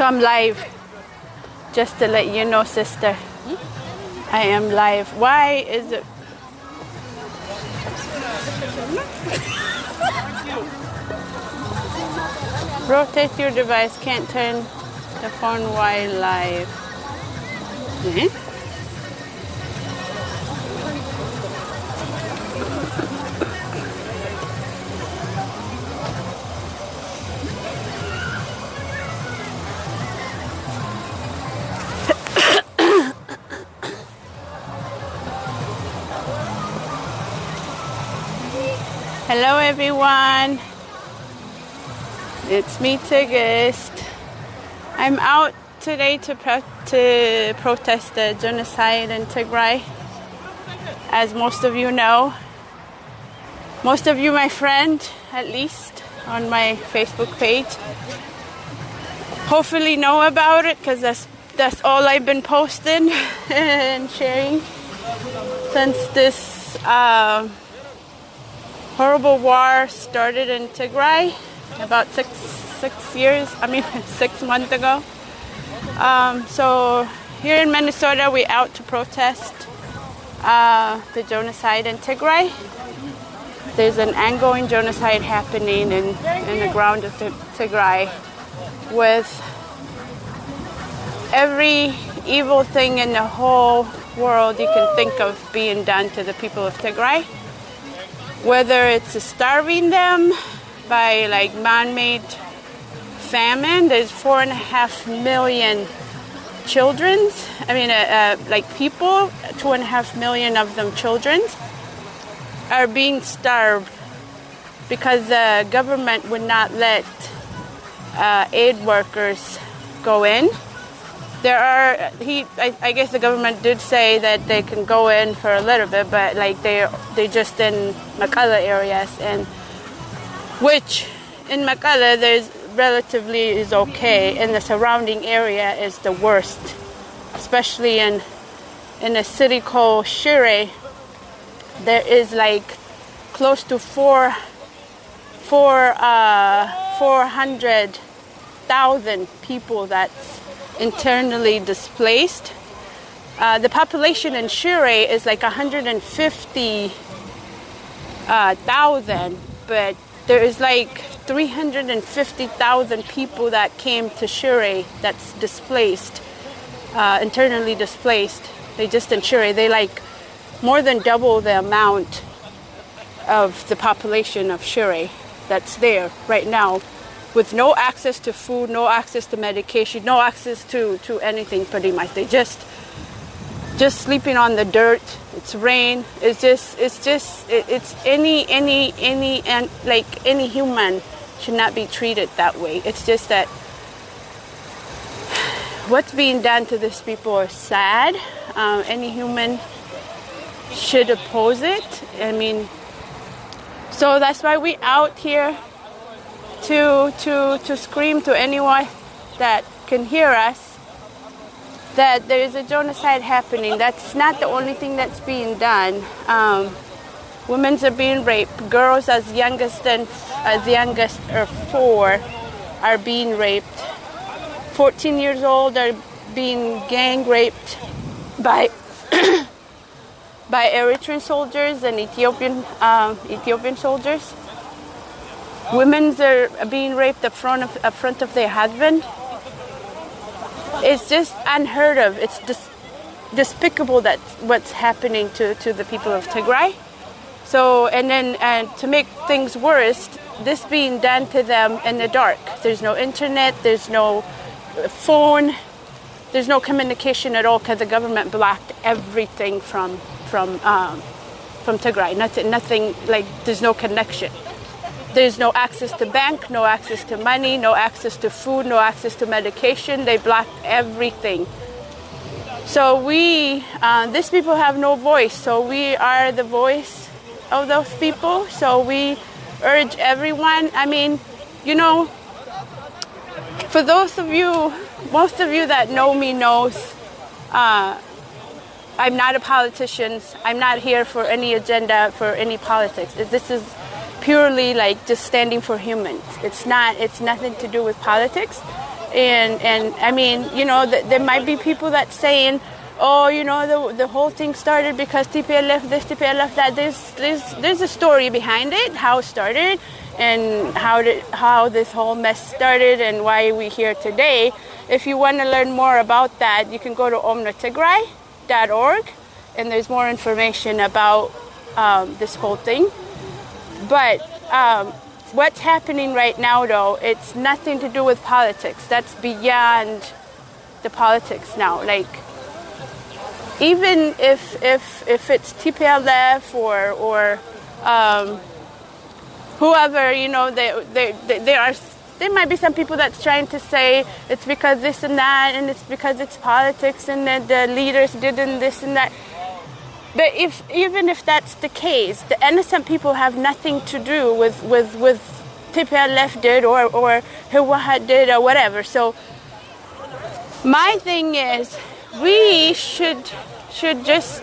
So I'm live, just to let you know, sister. I am live. Why is it? Rotate your device. Can't turn the phone while live. Hello everyone, it's me, Tigist. I'm out today to protest the genocide in Tigray. As most of you know, most of you, my friend, at least on my Facebook page, hopefully know about it, because that's all I've been posting and sharing since this horrible war started in Tigray about 6 months ago. So here in Minnesota, we're out to protest the genocide in Tigray. There's an ongoing genocide happening in the ground of Tigray, with every evil thing in the whole world you can think of being done to the people of Tigray. Whether it's starving them by like man-made famine. There's 4.5 million children. People, 2.5 million of them children are being starved because the government would not let aid workers go in. I guess the government did say that they can go in for a little bit, but they just in Makala areas, and which in Makala there's relatively is okay. In the surrounding area is the worst, especially in a city called Shire. There is like close to 400,000 people that's internally displaced. The population in Shire is like 150,000, but there is like 350,000 people that came to Shire that's displaced, internally displaced. They just in Shire, they like more than double the amount of the population of Shire that's there right now, with no access to food, no access to medication, no access to anything pretty much. They just sleeping on the dirt. It's rain. It's any human should not be treated that way. It's just that what's being done to these people is sad. Any human should oppose it. So that's why we out here to scream to anyone that can hear us that there is a genocide happening. That's not the only thing that's being done. Women are being raped. Girls as youngest or 4 are being raped. 14 years old are being gang raped by Eritrean soldiers and Ethiopian soldiers. Women are being raped up front of their husband. It's just unheard of. It's despicable that what's happening to the people of Tigray. So, and to make things worse, this being done to them in the dark. There's no internet. There's no phone. There's no communication at all because the government blocked everything from Tigray. Nothing like there's no connection. There's no access to bank, no access to money, no access to food, no access to medication. They blocked everything. So these people have no voice. So we are the voice of those people. So we urge everyone. For those of you, most of you that know me knows, I'm not a politician. I'm not here for any agenda, for any politics. This is purely like just standing for humans. It's nothing to do with politics. And I mean, you know, there might be people that saying, oh, you know, the whole thing started because TPLF this, TPLF that. There's a story behind it, how it started, and how this whole mess started, and why we're here today. If you want to learn more about that, you can go to omnatigray.org, and there's more information about this whole thing. But what's happening right now, though, it's nothing to do with politics. That's beyond the politics now. Like, even if it's TPLF or whoever, you know, there might be some people that's trying to say it's because this and that, and it's because it's politics, and that the leaders did this and that. But even if that's the case, the innocent people have nothing to do with TPLF did or Hiwahat did or whatever. So my thing is, we should just,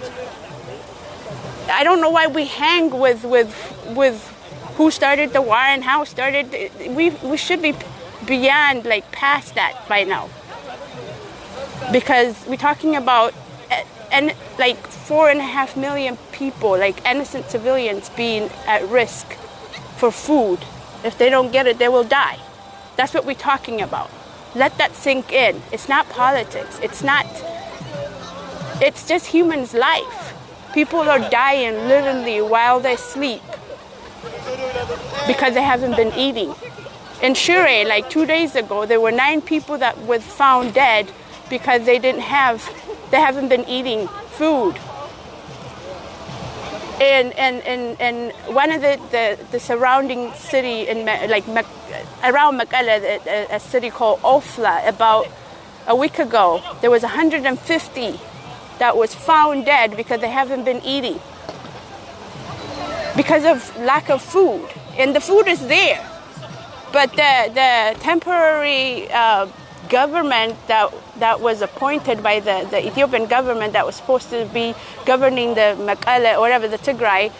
I don't know why we hang with who started the war and how it started. We should be beyond, like, past that by now, because we're talking about and like 4.5 million people, like innocent civilians, being at risk for food. If they don't get it, they will die. That's what we're talking about. Let that sink in. It's not politics. It's just humans' life. People are dying literally while they sleep because they haven't been eating. In Shure, like 2 days ago, there were 9 people that were found dead because they haven't been eating food. And one of the surrounding city around Mekelle, a city called Ofla, about a week ago, there was 150 that was found dead because they haven't been eating because of lack of food. And the food is there, but the temporary government that was appointed by the Ethiopian government that was supposed to be governing the Mekelle or whatever, the Tigray,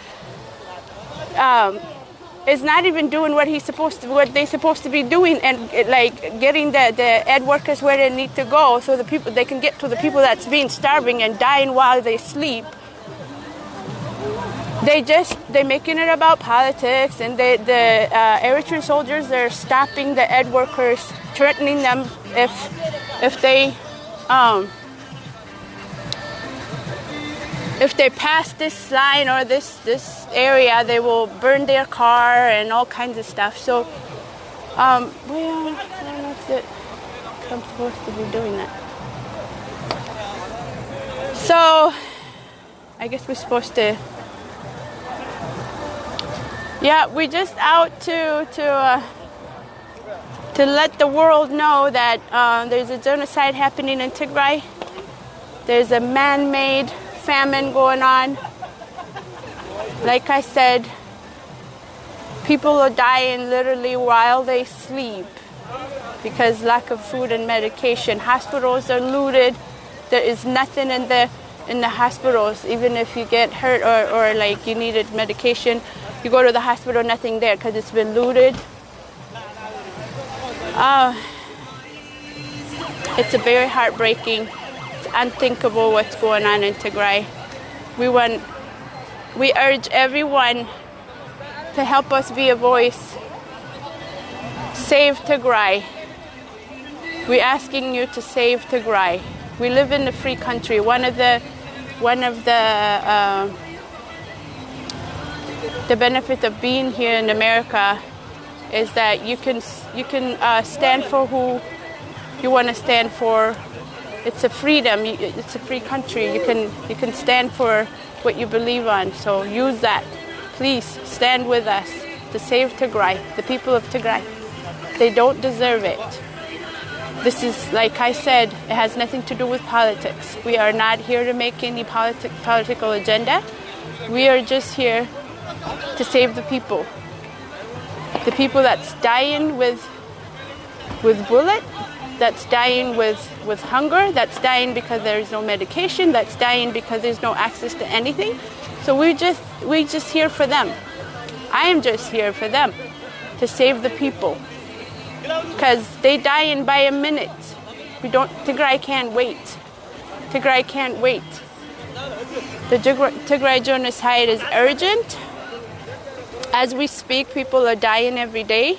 is not even doing what they're supposed to be doing, and like getting the ed workers where they need to go, so they can get to the people that's being starving and dying while they sleep. They're making it about politics, and the Eritrean soldiers, they're stopping the ed workers, threatening them if they pass this line or this area, they will burn their car and all kinds of stuff. So, I don't know if I'm supposed to be doing that. So, I guess we're supposed to. Yeah, we're just out to let the world know that there's a genocide happening in Tigray. There's a man-made famine going on. Like I said, people are dying literally while they sleep because lack of food and medication. Hospitals are looted. There is nothing in the hospitals. Even if you get hurt or like you needed medication, you go to the hospital, nothing there because it's been looted. It's a very heartbreaking, it's unthinkable what's going on in Tigray. We urge everyone to help us be a voice. Save Tigray. We're asking you to save Tigray. We live in a free country. One of the benefit of being here in America is that you can stand for who you want to stand for. It's a freedom. It's a free country. You can stand for what you believe on. So use that. Please stand with us to save Tigray, the people of Tigray. They don't deserve it. This is, like I said, it has nothing to do with politics. We are not here to make any political agenda. We are just here to save the people. The people that's dying with bullet, that's dying with hunger, that's dying because there is no medication, that's dying because there's no access to anything. So we just here for them. I am just here for them, to save the people. because they dying by a minute. Tigray can't wait. Tigray can't wait. The Tigray genocide is urgent. As we speak, people are dying every day.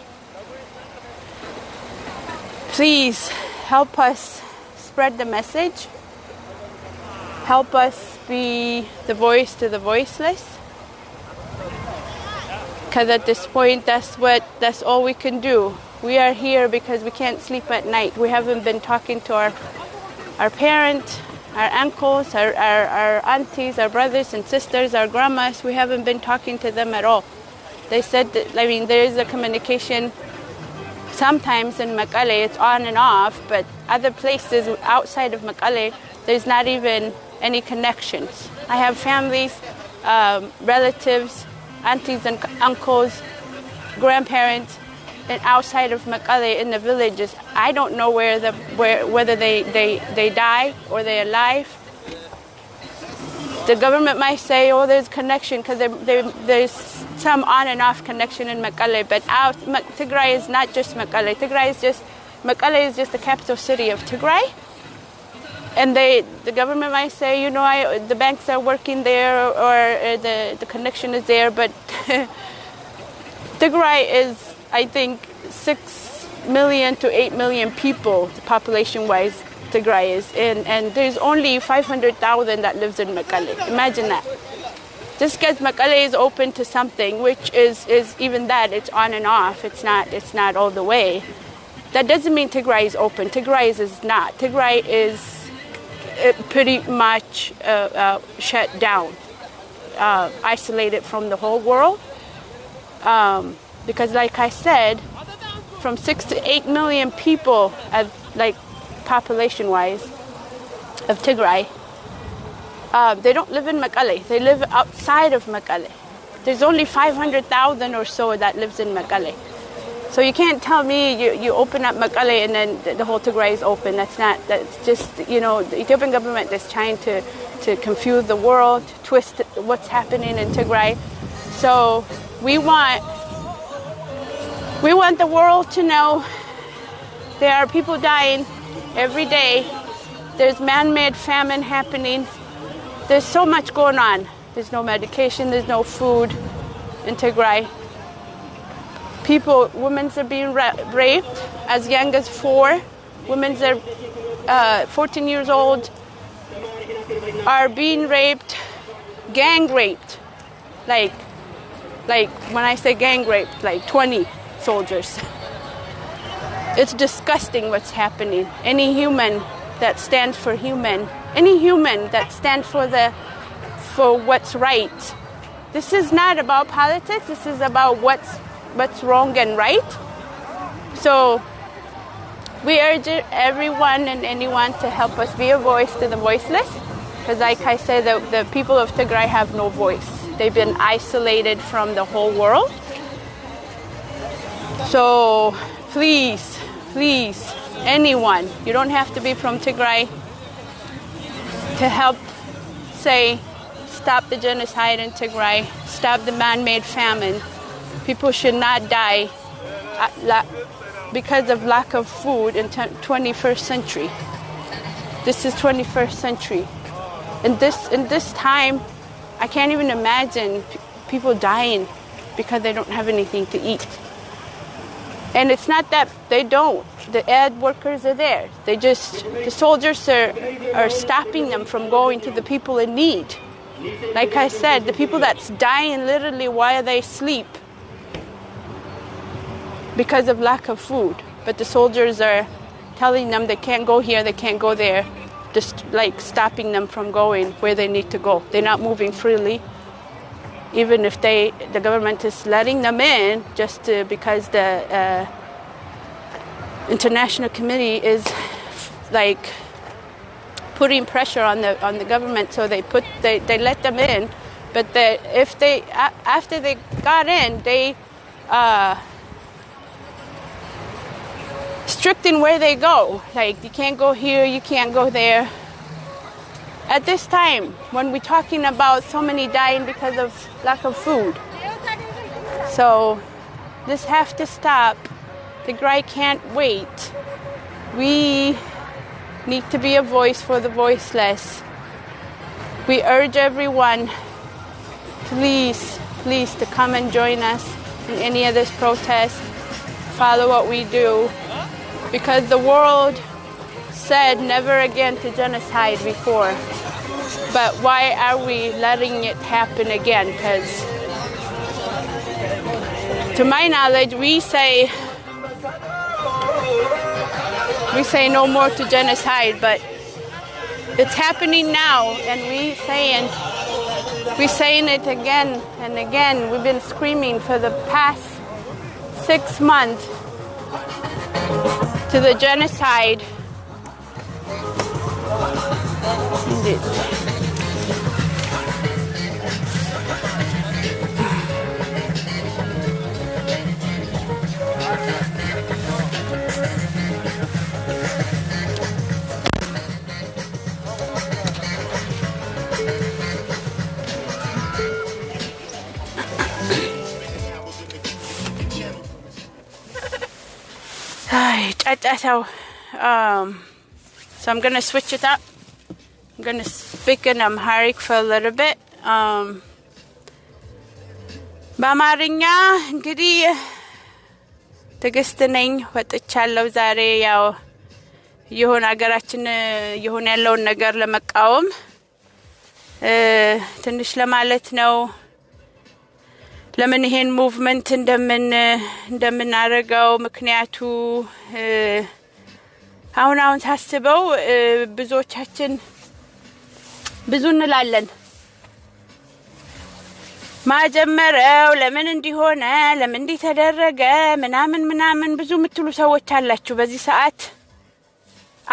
Please help us spread the message. Help us be the voice to the voiceless. Because at this point, that's all we can do. We are here because we can't sleep at night. We haven't been talking to our parents, our uncles, our aunties, our brothers and sisters, our grandmas. We haven't been talking to them at all. They said that, there is a communication sometimes in Mekelle, it's on and off, but other places outside of Mekelle, there's not even any connections. I have families, relatives, aunties and uncles, grandparents, and outside of Mekelle in the villages. I don't know whether they die or they're alive. The government might say, oh, there's connection, because there's some on and off connection in Mekelle, but Tigray is not just Mekelle. Mekelle is just the capital city of Tigray. And the government might say, the banks are working there, or the connection is there, but Tigray is, I think, 6 million to 8 million people, population-wise, Tigray is. And there's only 500,000 that lives in Mekelle. Imagine that. Just because Mekelle is open to something, which is even that, it's on and off. It's not all the way. That doesn't mean Tigray is open. Tigray is not. Tigray is pretty much shut down, isolated from the whole world. Because, like I said, from 6 to 8 million people, population-wise, of Tigray, they don't live in Mekelle. They live outside of Mekelle. There's only 500,000 or so that lives in Mekelle. So you can't tell me you open up Mekelle and then the whole Tigray is open. That's just, the Ethiopian government is trying to confuse the world, twist what's happening in Tigray. So we want the world to know there are people dying every day. There's man-made famine happening. There's so much going on. There's no medication, there's no food in Tigray. Women are being raped as young as 4. Women are 14 years old are being raped, gang raped. Like when I say gang raped, like 20 soldiers. It's disgusting what's happening. Any human that stands for what's right. This is not about politics. This is about what's wrong and right. So we urge everyone and anyone to help us be a voice to the voiceless, because like I said, the people of Tigray have no voice. They've been isolated from the whole world. So please, anyone, you don't have to be from Tigray, to help say stop the genocide in Tigray, stop the man-made famine. People should not die because of lack of food in 21st century. This is 21st century. In this time, I can't even imagine people dying because they don't have anything to eat. And it's not that they don't. The aid workers are there. The soldiers are stopping them from going to the people in need. Like I said, the people that's dying literally while they sleep because of lack of food. But the soldiers are telling them they can't go here, they can't go there, just like stopping them from going where they need to go. They're not moving freely, even if the government is letting them in, because the international committee is like putting pressure on the government, so they let them in. But after they got in, they strict in where they go. Like, you can't go here, you can't go there. At this time, when we're talking about so many dying because of lack of food. So this has to stop. Tigray can't wait. We need to be a voice for the voiceless. We urge everyone, please to come and join us in any of this protest. Follow what we do. Because the world said never again to genocide before. But why are we letting it happen again? Because to my knowledge, we say no more to genocide, but it's happening now, and we're saying it again and again. We've been screaming for the past 6 months to the genocide. So I'm going to switch it up. I'm going to speak in Amharic for a little bit. በአማርኛ እንግዲህ ትግስት ነኝ ወጥቻለሁ ዛሬ ያው የሆነ ሀገራችን የሆነ ያለውን ነገር ለመቃወም ትንሽ ለማለት ነው ለምን ይሄን ሙቭመንት እንደምናረጋው ምክንያቱ አሁን ታስበው ብዙዎቻችን ብዙ እንላለን ማጀመረው ለምን እንዲሆነ ለምን እንዲተደረገ ምናምን ብዙ ምትሉ ሰዎች አላችሁ በዚህ ሰዓት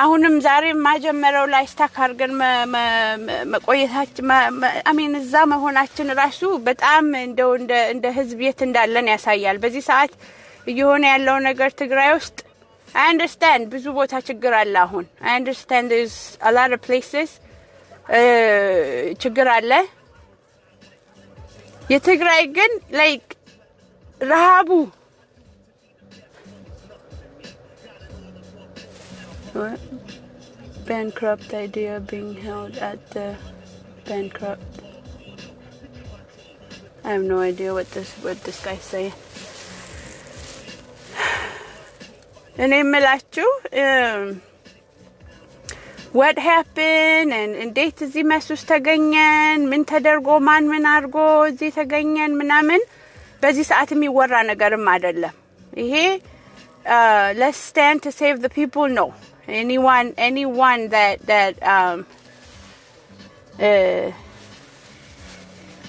አሁንም ዛሬ ማጀመረው ላይ ስታክ አርገን መቆየታችን አሜን እዛ መሆናችን ራሱ በጣም እንደ ህዝብ የት እንዳለን ያሳያል በዚህ ሰዓት እየሆነ ያለው ነገር ትግራይ ውስጥ I understand ብዙ ቦታ ችግር አለ አሁን I understand there's a lot of places ችግር አለ የትግራይ ግን like ረሃቡ What? Bankrupt idea being held at the bankrupt. I have no idea what this guy's saying. And ምላችሁ what happened and እንዴት እዚህ መሱስ ተገኘን ምን ተደርጎ ማን ምን አርጎ እዚህ ተገኘን ምናምን በዚህ ሰዓት የሚወራ ነገርም አይደለም ይሄ let's stand to save the people no anyone that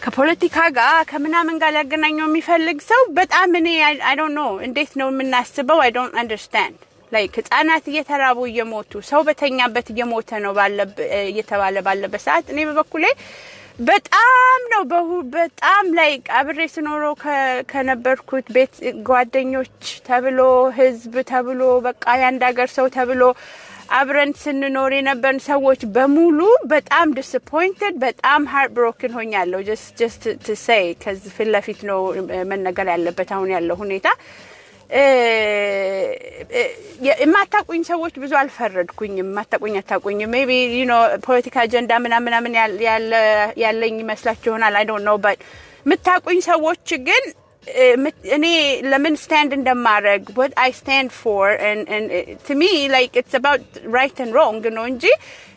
ከፖለቲካ ጋር ከምናምን ጋር ያገናኘው የሚፈልግ ሰው በጣም እኔ I don't know እንዴት ነው የምናስበው I don't understand like ህፃናት እየተራቡ እየሞቱ ሰው በተኛበት እየሞተ ነው እየተባለ ባለበት ሰዓት እኔ በበኩሌ በጣም like አብሬ ስኖረው ከነበርኩት ቤት ጓደኞች ተብሎ ህዝብ ተብሎ በቃ ያንድ ሀገር ሰው ተብሎ አብረን ስንኖር የነበርን ሰዎች በሙሉ በጣም disappointed በጣም heartbroken ሆኛለሁ just to say cuz ፍለፊት ነው መነገር ያለበት አሁን ያለው ሁኔታ የማታቁኝ ሰዎች ብዙ አልፈረድኩኝም ማታቁኝ maybe you know political agenda ምናምን ያለኝ መስላችሁ ይሆናል I don't know but ምታቁኝ ሰዎች ግን እኔ ለምን stand እንደማረግ what I stand for and to me like it's about right and wrong ነው እንጂ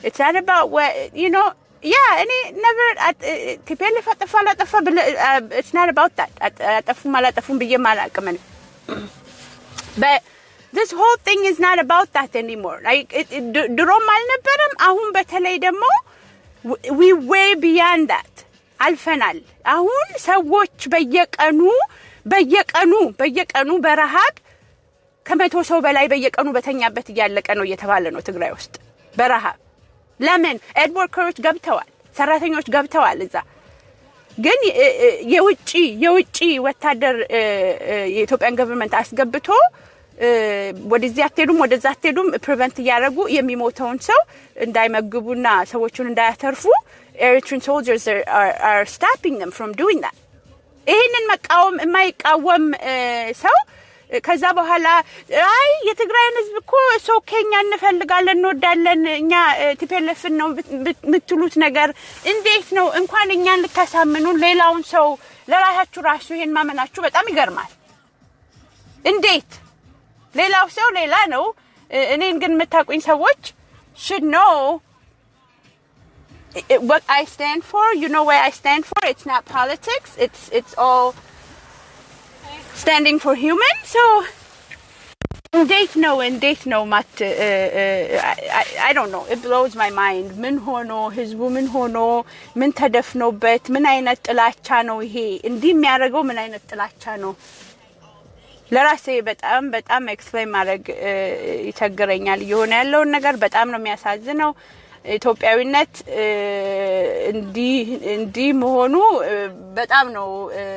it's not about what you know yeah እኔ never TPLF አጠፋ it's not about that አጠፉም ብዬ ማላቅም but this whole thing is not about that anymore like ድሮም አልነበረም አሁን በተለይ ደግሞ we way beyond that አልፈናል አሁን ሰዎች በየቀኑ በረሃብ ከመቶ ሰው በላይ በየቀኑ በተኛበት ያለቀ ነው እየተባለ ነው ትግራይ ውስጥ በረሃብ ለምን ኤድወርከሮች ገብተዋል ሰራተኞች ገብተዋል እዛ ግን የውጪ ወታደር የኢትዮጵያን government አስገብቶ ወደዚህ ወደዛ አትሄዱም prevent ያደርጉ የሚሞተውን ሰው እንዳይመግቡና ሰዎችን እንዳያተርፉ Eritrean soldiers are stopping them from doing that ይሄንን መቃወም የማይቃወም ሰው ከዛ በኋላ አይ የትግራይን ህዝብ እኮ ሶኬኛ እንፈልጋለን እንወዳለን እኛ ቲፒኤልኤፍን ነው ምትሉት ነገር እንዴት ነው እንኳን እኛን ልታሳምኑ ሌላውን ሰው ለራሳችሁ ራሱ ይሄን ማመናችሁ በጣም ይገርማል እንዴት ሌላው ሰው ሌላ ነው እኔን ግን መታቁኝ ሰዎች should know what I stand for. You know where I stand for. It's not politics. It's all standing for human. So እንዴት ነው ማት I don't know. It blows my mind. ምን ሆኖ ህዝቡ ምን ሆኖ ምን ተደፍኖበት ምን አይነት ጥላቻ ነው ይሄ እንዲህ የሚያደርገው ምን አይነት ጥላቻ ነው ለራሴ በጣም ኤክስፕሌን ማድረግ ይቸግረኛል ይሆነ ያለው ነገር በጣም ነው የሚያሳዝነው ኢትዮጵያዊነት እንዲ መሆኑ በጣም ነው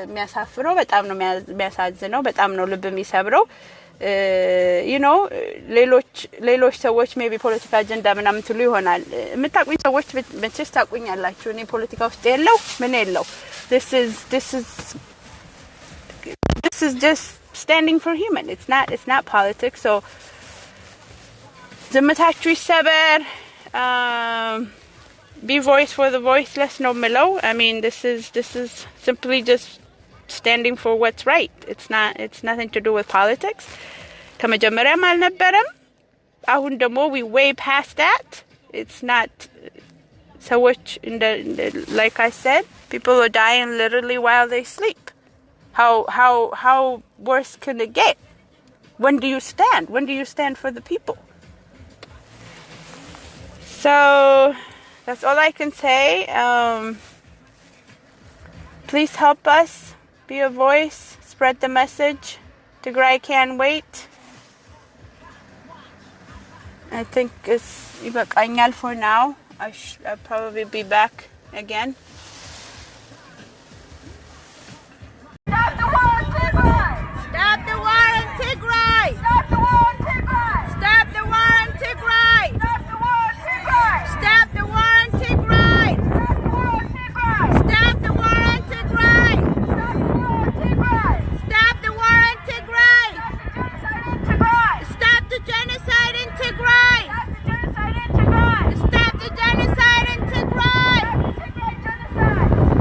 የሚያሳፍረው በጣም ነው የሚያሳዝነው በጣም ነው ልብ የሚሰብረው you know ሌሎች ሰዎች maybe ፖለቲካ አጀንዳ ምናምን ትሉ ይሆናል የምታቁኝ ሰዎች መቼስ ታቁኛላችሁ እኔ ፖለቲካ ውስጥ የለው ምን የለው this is just standing for human it's not politics so ዝምታችሁ ይሰበር be voice for the voiceless no milo I mean this is simply just standing for what's right it's nothing to do with politics ከመጀመሪያም አልነበረም አሁን ደግሞ we way past that it's not ሰዎች like I said people are dying literally while they sleep how worse can it get when do you stand for the people so that's all I can say please help us be a voice spread the message Tigray can't wait I think it's ibaqanyal for now I'll probably be back again Stop the war in Tigray! Stop the war in Tigray! Stop the war in Tigray! Stop the war in Tigray! Stop the war in Tigray! Stop the war in Tigray! Stop the genocide in Tigray! Stop the genocide in Tigray!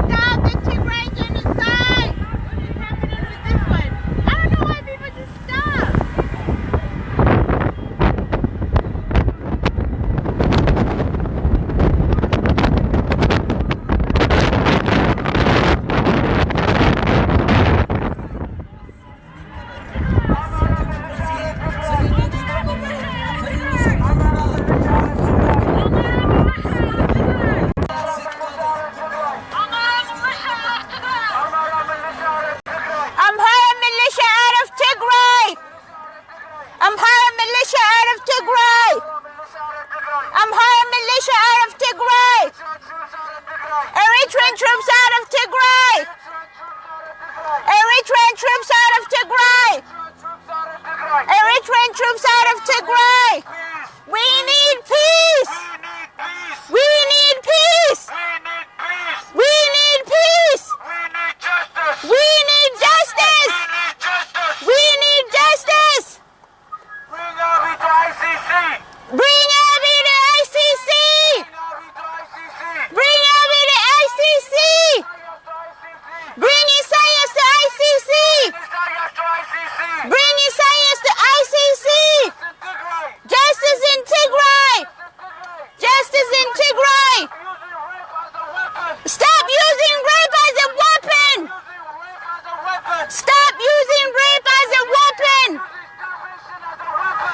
Stop the Tigray genocide! Eritrean troops out of Tigray! Eritrean troops out of Tigray! Eritrean troops out of Tigray! We need peace! We need peace! We need peace! We need justice! We need justice! Bring Abiy to ICC! Bring Abiy to ICC! Bring Abiy to ICC! Bring Isaias to ICC! Bring Isaias to ICC! Justice in Tigray! Justice in Tigray! Stop using rape as a weapon! Stop using rape as a weapon!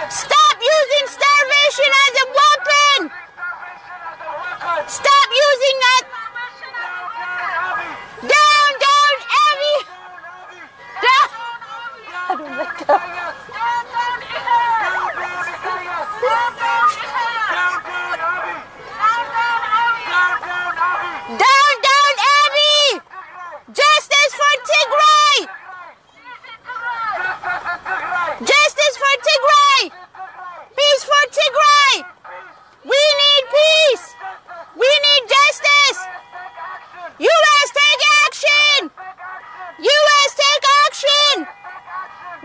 Stop using starvation as a weapon! Stop using that! Down, Abiy! Down! I don't let go. Down, Abiy! Justice for Tigray! Justice for Tigray! Peace for Tigray! We need peace! We need justice! U.S. take action! U.S. take action!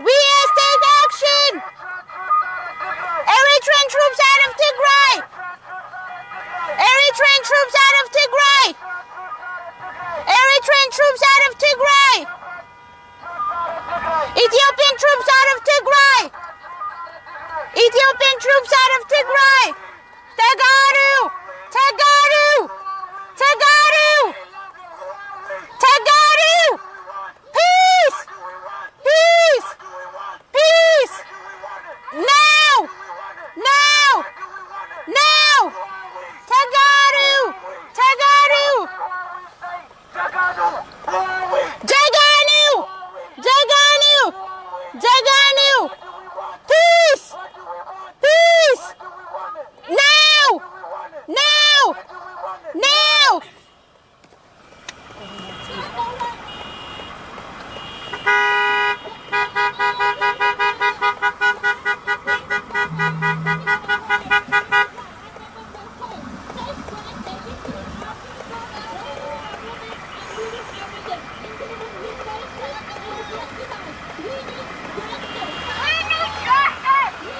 We take Eritrean troops out of Tigray! Eritrean troops out of Tigray! Eritrean troops out of Tigray! Ethiopian troops out of Tigray! Ethiopian troops out of Tigray! Tagaru! Tagaru! Tagaru! Tagaru! Peace! Peace! Peace! Now! Now! Now! Tagaru! Tagaru! Jaganu! Jaganu! Jaganu! Peace! Peace! Now! Now! Now!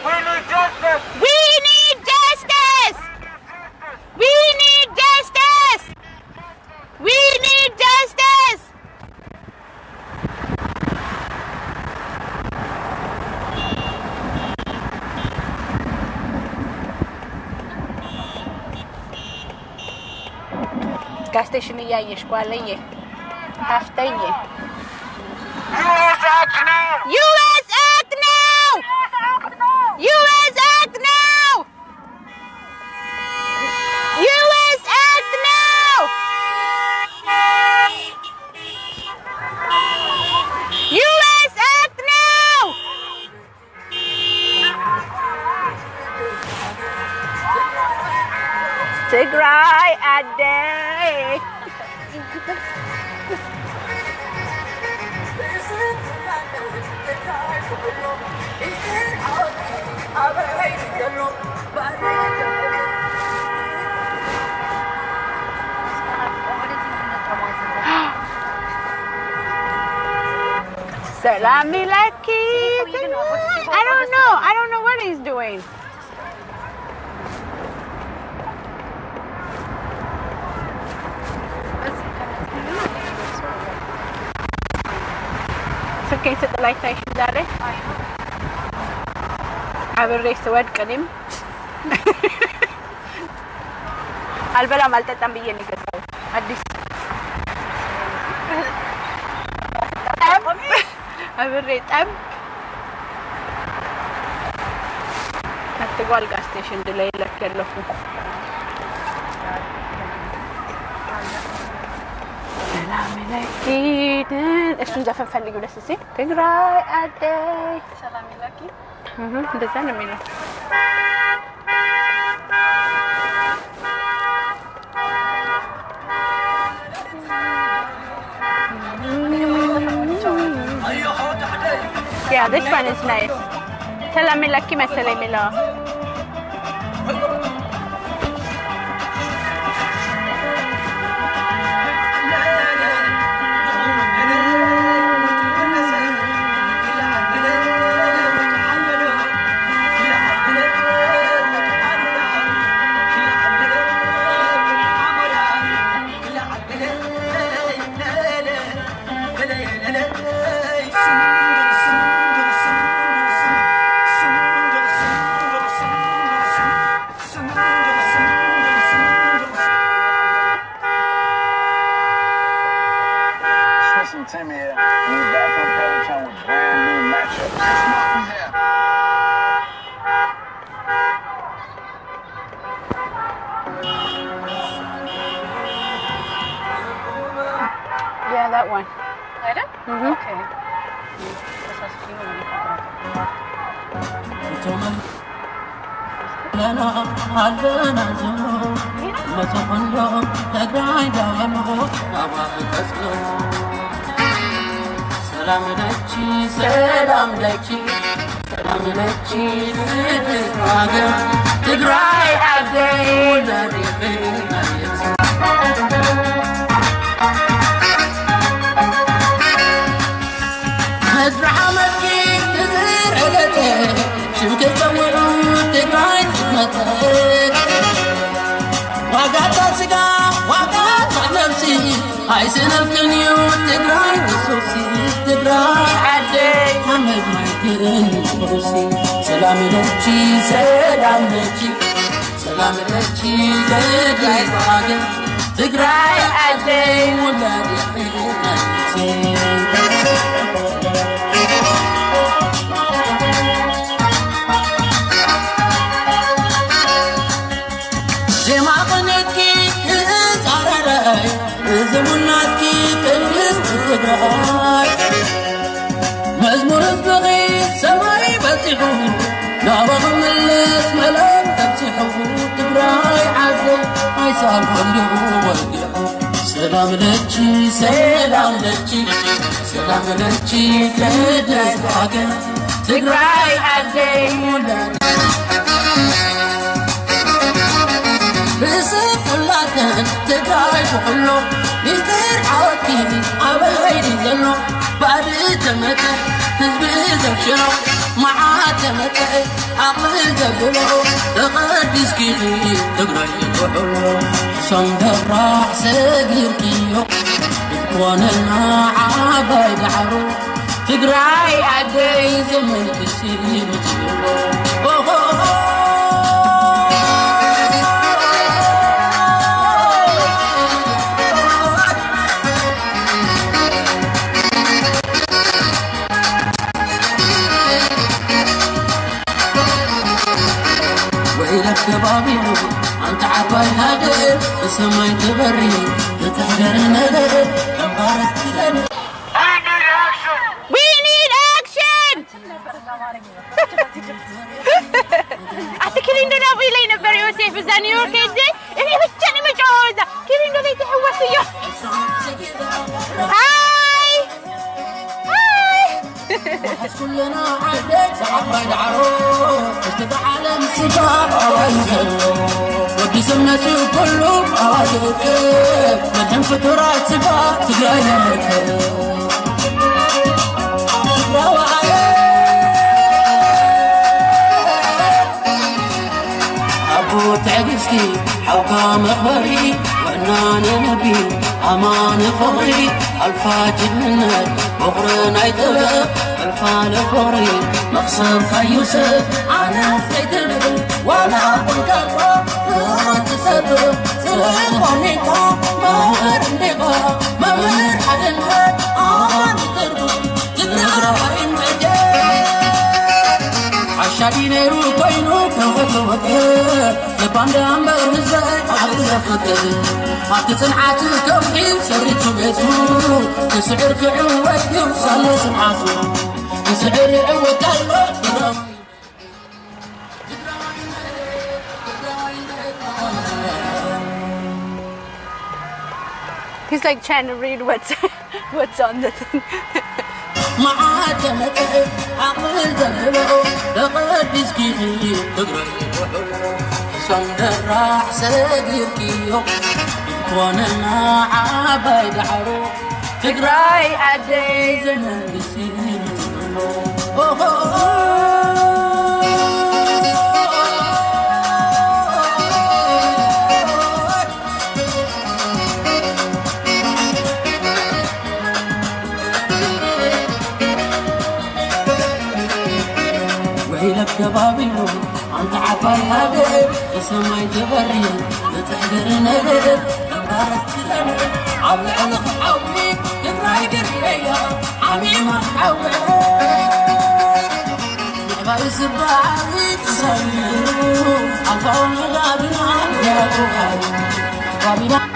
We need justice! We need justice! We need justice! gas station እያየሽ ቋለየ ሀፍተየ US Act now! US Act now! US Act now! US Act now! Tigray a day! Salami Lucky. I don't know what he's doing. ስልኬን ስጥላይ ታይሽ ዛሬ አብሬ ስወድቅ እኔም አልበላም አልጠጣም ብዬ ነው የገዛሁት አዲስ አብሬ ጠብ አትጓል ጋስ ስቴሽን ላይ ለከለፉ ሰላም ለኪድ እሱን ዘፈን ፈልጊው ደስ ሲል ትግራይ አደይ ሰላም ለኪ እንደዛ ነው የሚለው Yeah, this one is nice. ሰላም ለኪ መሰለኝ የሚለው Tim here. We back on Peloton with brand new matchups. Let's go from there. Yeah, that one. That? Okay. ሰላም ለቺ ሰላም ለቺ ሰላም ለቺ ትግራይ ትግራይ አገይ ለሪፍ መዝራመት ትዝር እለተ ሽምከ ጸውሩ ትግራይ تمتك وقعت سقا وقعت نفسي هاي سنفكني وتقراي وصوصي تقراي عدي محمد ما يكرني فوسي سلام لكي سلام لكي سلام لكي تقراي وقعت تقراي عدي ولادي حيني زمناتكي تنس تقراي مزمور الصغي سماي بتحو نابغ ملس ملام تبتحو تقراي عدل ما يسال كله ورقحو سلام لكي سلام لكي سلام لكي تدس باقر تقراي عدل ولاد بسك ولاتن تقراي بحلو نزير عوكي عبايدي زلو بعد تمتع حزبي زفشنو معاه تمتع عقل زبلو تقدس كيخي تقراي بحلو صندر راح سقير كيو وانا عبايد عرو تقراي عدي زمن كسير متجلو كبابينو أنت عباي هادئ بسماي تبري بتحجر ندئ مبارك تلني We need action! أتكلم دنا في لين بري وسيف زانيور كيدي إني بتجني مجوزة كلم دنا يتحوسيو هاي هاي كلنا عدك عباي دعرو اشتبع عالم سباب عوايزلو ودي سمنتي كله عوايزك مدحن فترات سباب تقرايك أبو تعقستي حوكا مخبري وأناني نبي أمان فوري الفاجد منك بغرنا يتبق الفال فوري مقصر كيوسف أنا سيدلق وأنا قلت أقرأ فرات تسبق سيطاني كام مهر اللقاء مهر حد الهد آمان تربط تقرأ وإن مجال عشادي نيرو كوينو كوكوكي لباند أمبر هزاي عبزفتي هاتسنعات الكوحي سريتو بيتو تسعر كعوة يوصل سمعاتو تسعر عوة كالو He's like trying to read what's on the thing. معاه تمتع عقل زبلو لقدس كيخي تقرأي وحلو صندر راح سقير كيو وانا عبايد عرو تقرأي عدي زمن بسير لك كبابينو أنت عباي هادئ بسماي تبري بتحجر ندئ مبارك تلني عبي علق حولي تبراي قرية عميمة حولي نعباي سباعي تسويرو عفاوني غابنا يا بوحي غابنا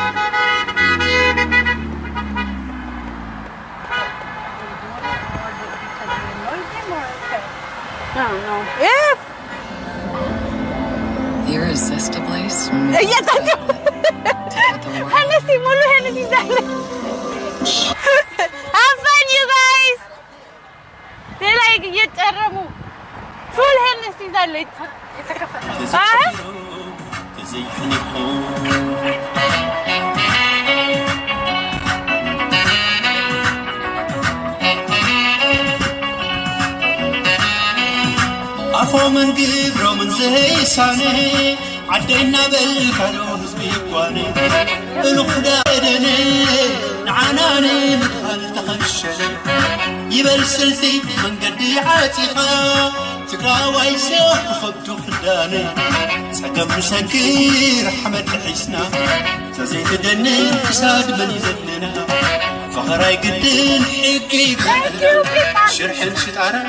I don't know. Irresistibly Yes, I do. Hennessy, mulu Hennessy dale. Have fun, you guys. They like يتقربوا. Full Hennessy dale. من قبرو من زي ساني عدينا بالكانون زبيقواني الخدا عدني نعناني مدخل تخشني يبل سلتي من قدي عاتقا تقراوي سيوح بخبتو خداني سقم نسكير حمد حسنا تزيد دني كساد من يزننا فخراي قدين حقي شرح الشتارة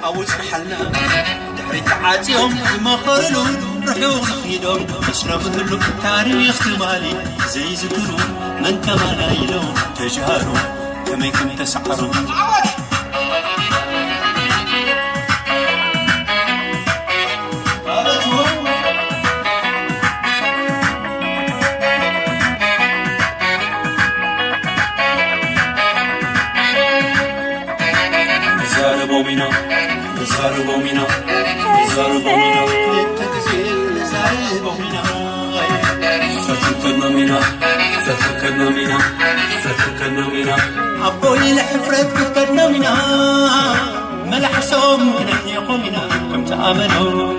أول سحلنا دحري تعاتيهم مخلون رحيو خيدهم اسنا مثلو تاريخ تمالي زي زكرو من كمالا يلون تجهارو كما يكون تسعرو بومينا زارو بومينا زارو بومينا تكزيل زارو بومينا فتكنا مينا فتكنا مينا فتكنا مينا أبوي لحفرت كنا مينا ملح سوم نحيا قومنا كم تآمنوا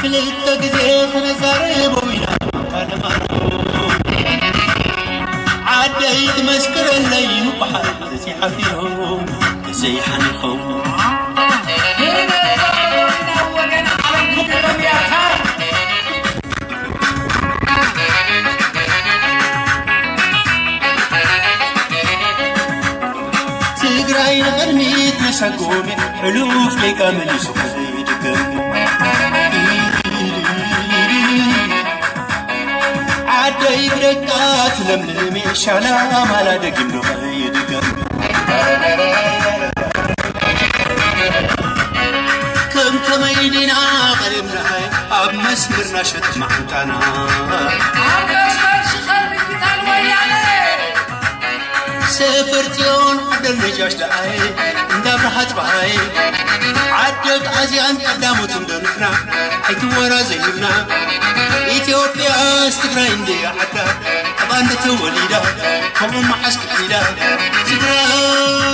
كل التكزيل زارو بومينا أنا مارو عديت مسكر الليل وبحر تسيح فيهم زي حنخوم تግራይ ንቕድሚት መሰጎም ሕሉፍ ከይቀመሊሱ ከዘይድገም ዓደይ ብደቃት ለምለም ይሻላ ማላደግም ነው ከይድገም كم كمينينا قريبنا أب مسمرنا شت معتنا أب مسمر شخر بيتان ويانا سافرتيون عبد النجاش لأي اندا برحت بهاي عدد عزيان قدامو تمدنفنا حيث ورا زيبنا إثيوبيا tigrayan دي عدا أبان توليدا كم محسك إيدا tigrayan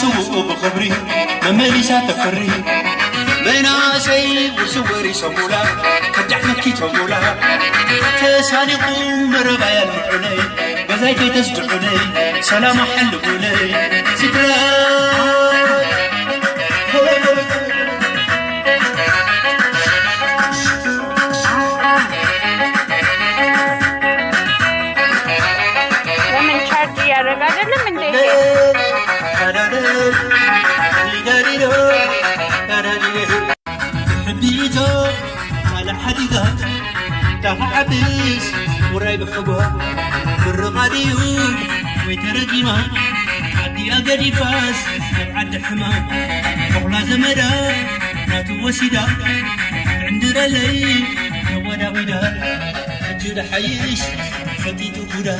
سوق بخبري ممليسا تفري مناسي وسوري سمولا كدح مكي تمولا تسانقهم مربايا المعني بذايتي تسدعني سلام حلقوني لمن شارجي يا رجال لمن دي حبيته على حديقات تحبس وراي بخبها بالرغاديو ويترجمها عدي أقدي فاس عد حمام فقلا زمدا ناتو وسيدا عند رلي ودا ودا أجل حيش فتيتو كدا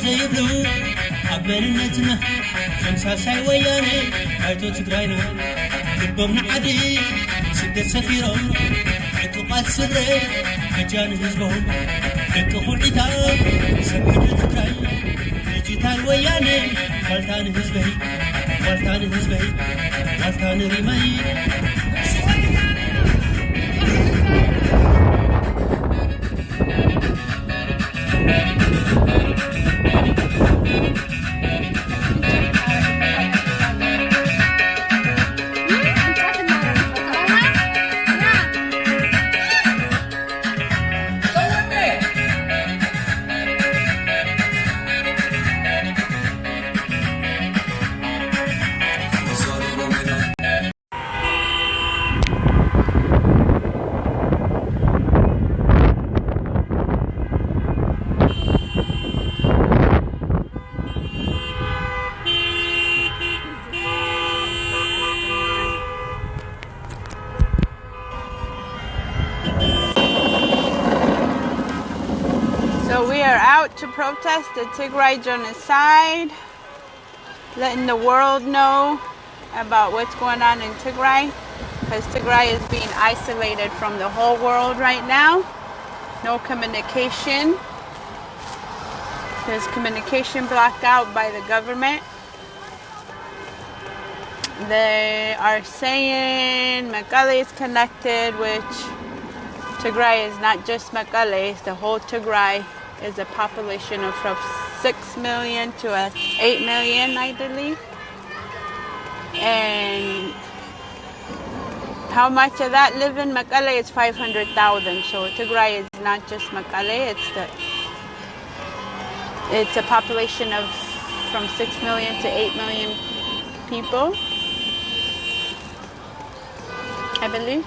زي بلو عبالنتنا خمسة ساي وياني عيتو تقراينا لبهم عدي سدت سفيرهم عيتو قات سري حجان هزبهم دقخوا العتاب سبحت تقراي ديجيتال وياني غلطان هزبهي غلطان هزبهي غلطان ريماي out to protest the Tigray genocide, letting the world know about what's going on in Tigray, because Tigray is being isolated from the whole world right now. No communication. There's communication blocked out by the government. They are saying Mekelle is connected, which Tigray is not just Mekelle, it's the whole Tigray is a population of from 6 million to 8 million, I believe. And how much of that live in Mekelle is 500,000. So Tigray is not just Mekelle, it's a population of from 6 million to 8 million people, I believe.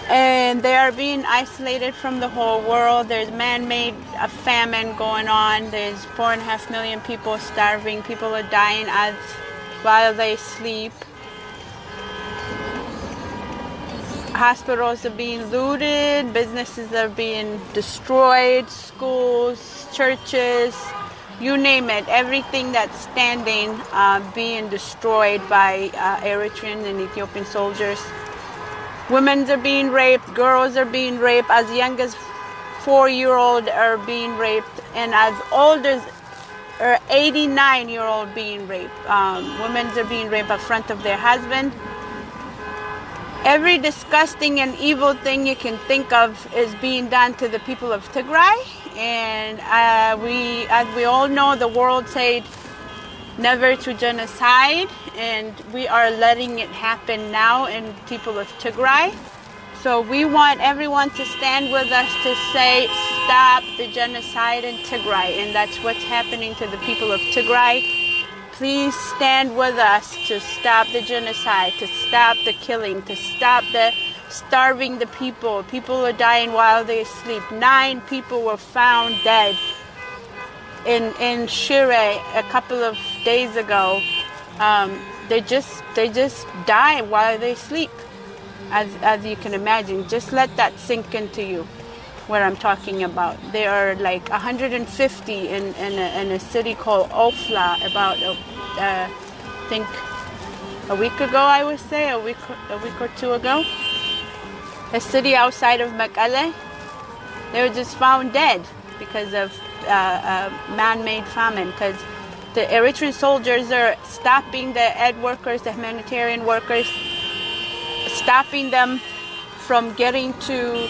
And they are being isolated from the whole world. There's man-made famine going on. There's 4.5 million people starving. People are dying while they sleep. Hospitals are being looted. Businesses are being destroyed. Schools, churches, you name it. Everything that's standing being destroyed by Eritrean and Ethiopian soldiers. Women are being raped, girls are being raped, as young as 4-year-old are being raped, and as old as 89-year-old being raped. Women are being raped in front of their husband. Every disgusting and evil thing you can think of is being done to the people of Tigray. And as we all know, the world said never to genocide, and we are letting it happen now in people of Tigray. So we want everyone to stand with us to say stop the genocide in Tigray, and that's what's happening to the people of Tigray. Please stand with us to stop the genocide, to stop the killing, to stop the starving the people. People are dying while they sleep. 9 people were found dead in Shire a couple of days ago. They just die while they sleep, as you can imagine. Just let that sink into you, what I'm talking about. There are like 150 in a city called Ofla, about I think a week ago, I would say, a week or two ago. A city outside of Mekelle. They were just found dead because of man-made famine, because the Eritrean soldiers are stopping the aid workers, the humanitarian workers, stopping them from getting to,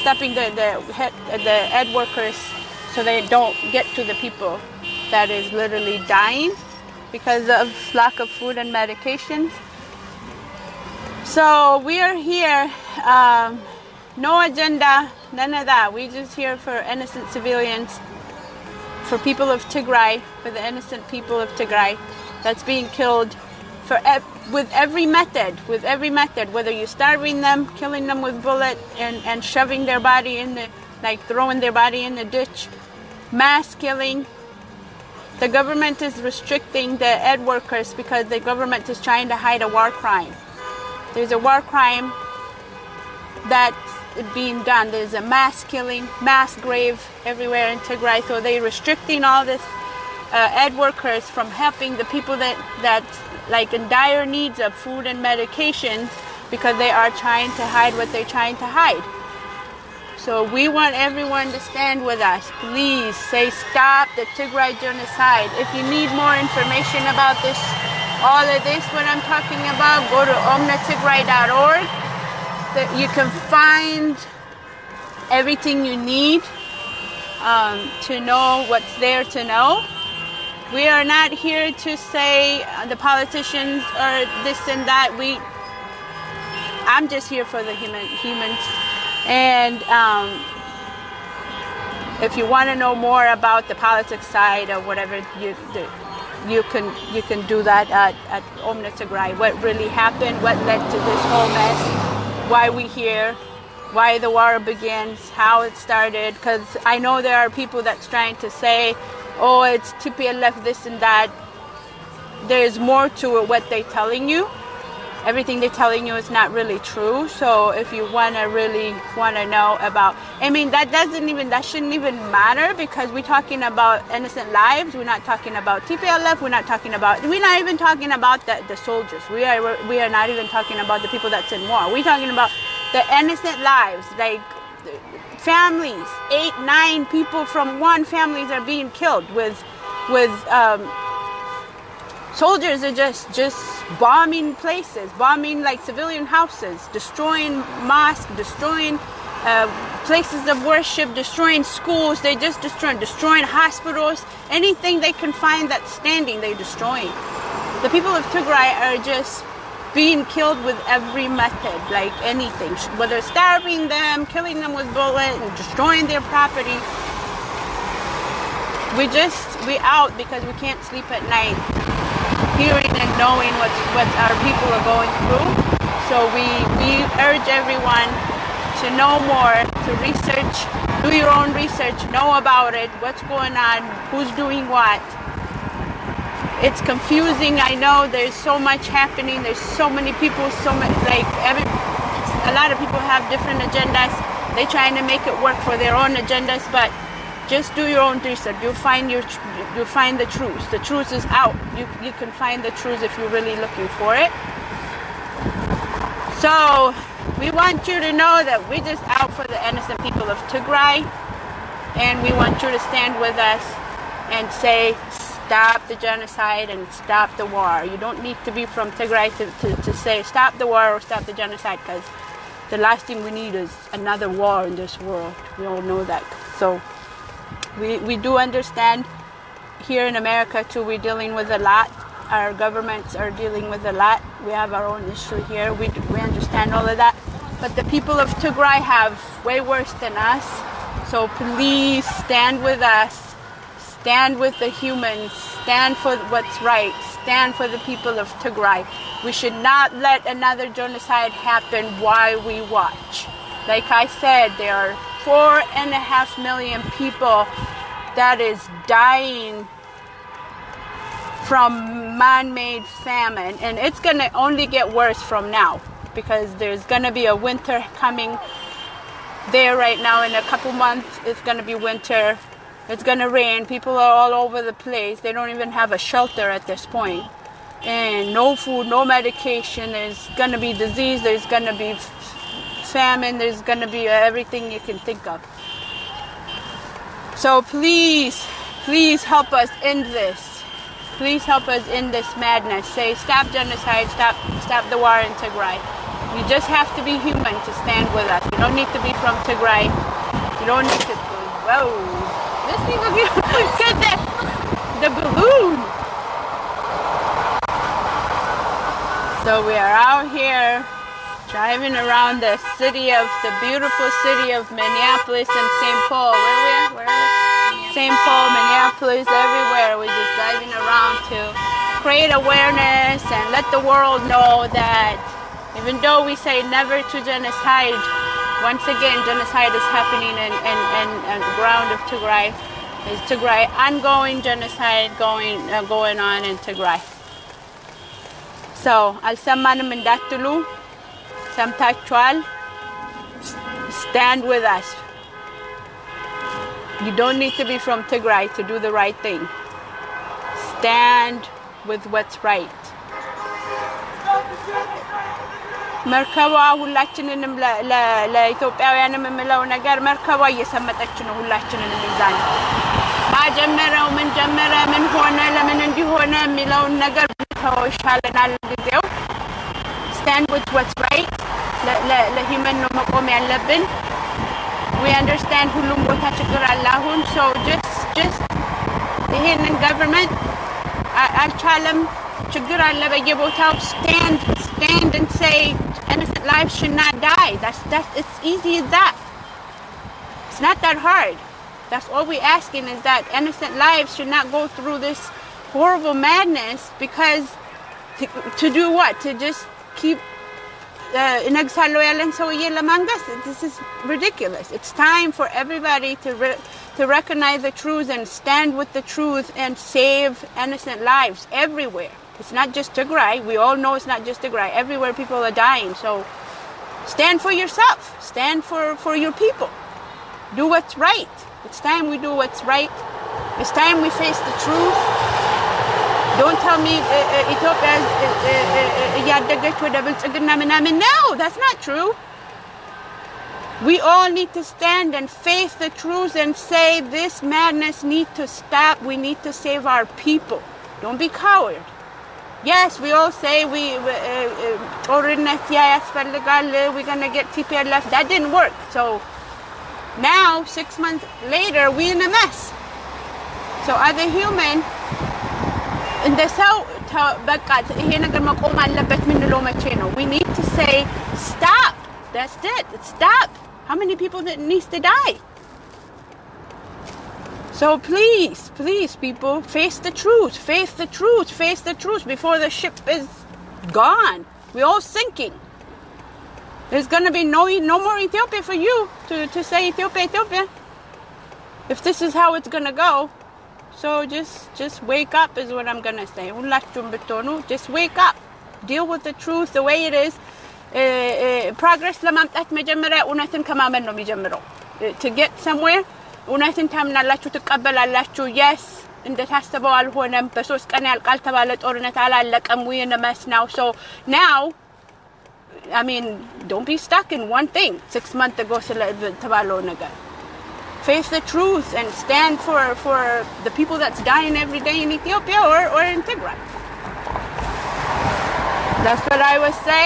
stopping the aid workers so they don't get to the people that is literally dying because of lack of food and medications. So we are here, no agenda, none of that. We just here for innocent civilians, for people of Tigray, for the innocent people of Tigray that's being killed with every method, whether you're starving them, killing them with bullet, and shoving their body in the, throwing their body in the ditch, mass killing. The government is restricting the aid workers because the government is trying to hide a war crime. There's a war crime that's being done. There's a mass killing, mass grave everywhere in Tigray. So they're restricting all this aid workers from helping the people that's in dire needs of food and medications, because they are trying to hide what they're trying to hide. So we want everyone to stand with us. Please say stop the Tigray genocide. If you need more information about this, all of this, what I'm talking about, go to omnatigray.org. You can find everything you need to know what's there to know. We are not here to say the politicians are this and that. I'm just here for the humans. And if you want to know more about the politics side or whatever, you can do that at Omna Tigray. What really happened, what led to this whole mess, why we here, why the war begins, how it started. Because I know there are people that's trying to say, oh, it's TPLF, this and that. There's more to it, what they're telling you. everything they're telling you is not really true. So if you really want to know about, I mean, that shouldn't even matter, because we're talking about innocent lives. We're not talking about TPLF. We're not even talking about the soldiers. We are not even talking about the people that's in war. We're talking about the innocent lives, like families, 8, 9 people from one families are being killed with soldiers are just bombing places, bombing like civilian houses, destroying mosques, destroying places of worship, destroying schools. They just destroying hospitals. Anything they can find that's standing, they're destroying. The people of Tigray are just being killed with every method, like anything, whether starving them, killing them with bullets, and destroying their property. We out because we can't sleep at night, hearing and knowing what our people are going through. So we urge everyone to know more, to research, do your own research, know about it, what's going on, who's doing what. It's confusing. I know there's so much happening. There's so many people, a lot of people have different agendas. They're trying to make it work for their own agendas, but just do your own research. You'll find the truth. The truth is out. You can find the truth if you're really looking for it. So we want you to know that we're just out for the innocent people of Tigray, and we want you to stand with us and say, stop the genocide and stop the war. You don't need to be from Tigray to say stop the war or stop the genocide, because the last thing we need is another war in this world. We all know that. So we do understand here in America too, we're dealing with a lot. Our governments are dealing with a lot. We have our own issue here. We understand all of that. But the people of Tigray have way worse than us. So please stand with us. Stand with the humans. Stand for what's right. Stand for the people of Tigray. We should not let another genocide happen while we watch. Like I said, there are 4.5 million people that is dying from man-made famine, and it's going to only get worse from now, because there's going to be a winter coming there right now. In a couple months, it's going to be winter. It's going to rain. People are all over the place. They don't even have a shelter at this point. And no food, no medication. There's going to be disease. There's going to be famine. There's going to be everything you can think of. So please, please help us end this. Please help us end this madness. Say, stop genocide, stop the war in Tigray. You just have to be human to stand with us. You don't need to be from Tigray. You don't need to, whoa. This thing, look at that, the balloon. So we are out here driving around the beautiful city of Minneapolis and St. Paul. Where are we? St. Paul, Minneapolis, everywhere. We're just driving around to create awareness and let the world know that even though we say never to genocide, once again, genocide is happening in the ground of Tigray. There's Tigray, ongoing genocide going on in Tigray. So, አልሰማንም እንዳትሉ, ሰምታችኋል. Stand with us. You don't need to be from Tigray to do the right thing. Stand with what's right. መርከቧ ሁላችንንም ለኢትዮጵያውያንም የምለው ነገር መርከቧ እየሰመጠች ነው። ሁላችንንም ይዛን አጀመረው ምን ጀመረ ምን ሆነ ለምን እንዲሆነ የሚለውን ነገር ተወሻለናል ጊዜው። Stand with what's right. ለሂመን ነው መቆም ያለብን. We understand ሁሉም ቦታ ችግር አለ አሁን. So just ይሄንን government አልቻለም ችግር አለ በየቦታው. Stand and say innocent lives should not die. It's easy as that. It's not that hard. That's all we're asking, is that innocent lives should not go through this horrible madness, because to do what? To just keep this is ridiculous. It's time for everybody to recognize the truth and stand with the truth and save innocent lives everywhere. It's not just Tigray. We all know it's not just Tigray. Everywhere people are dying. So stand for yourself. Stand for your people. Do what's right. It's time we do what's right. It's time we face the truth. Don't tell me Ethiopia is no, that's not true. We all need to stand and face the truth and say this madness needs to stop. We need to save our people. Don't be coward. Yes, we all say we're going to get TPLF. That didn't work. So now, 6 months later, we're in a mess. So as a human, እንደ ሰው በቃ ይሄ ነገር መቆም አለበት ምንለው መቼ ነው? We need to say stop. That's it. Stop. How many people needs to die? So please people, face the truth. Face the truth. Face the truth before the ship is gone. We're all sinking. There's going to be no more Ethiopia for you to say Ethiopia. If this is how it's going to go. So just wake up is what I'm going to say. Just wake up. Deal with the truth the way it is. Progress ለማምጣት መጀመሪያ እውነትን ከማመን ነው የሚጀምረው. To get somewhere እውነትን ታምናላችሁ ትቀበላላችሁ. Yes, እንደታሰበው አልሆነም. በ3 ቀን ያልቃል ተባለ ጦርነት አላለቀም. We in a mess now. So now I mean, don't be stuck in one thing. 6 months ago ተባለው ነገር. Face the truth and stand for the people that's dying every day in Ethiopia or in Tigray. That's what I would say.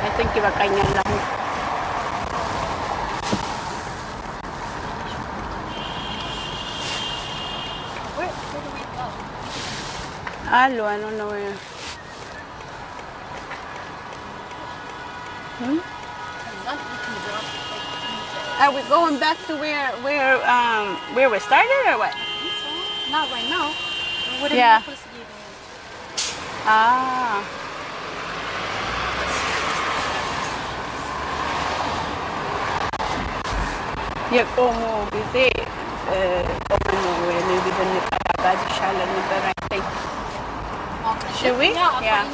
I think ይበቃኛል አሁን. Where do we go? I don't know where. Are we going back to where we started or what? Not right now. What are Yeah. we investigating? የቆሙ ጊዜ ቆመን ነው maybe ብንቀራባት ይሻላል ነበር I think. Should we? Yeah.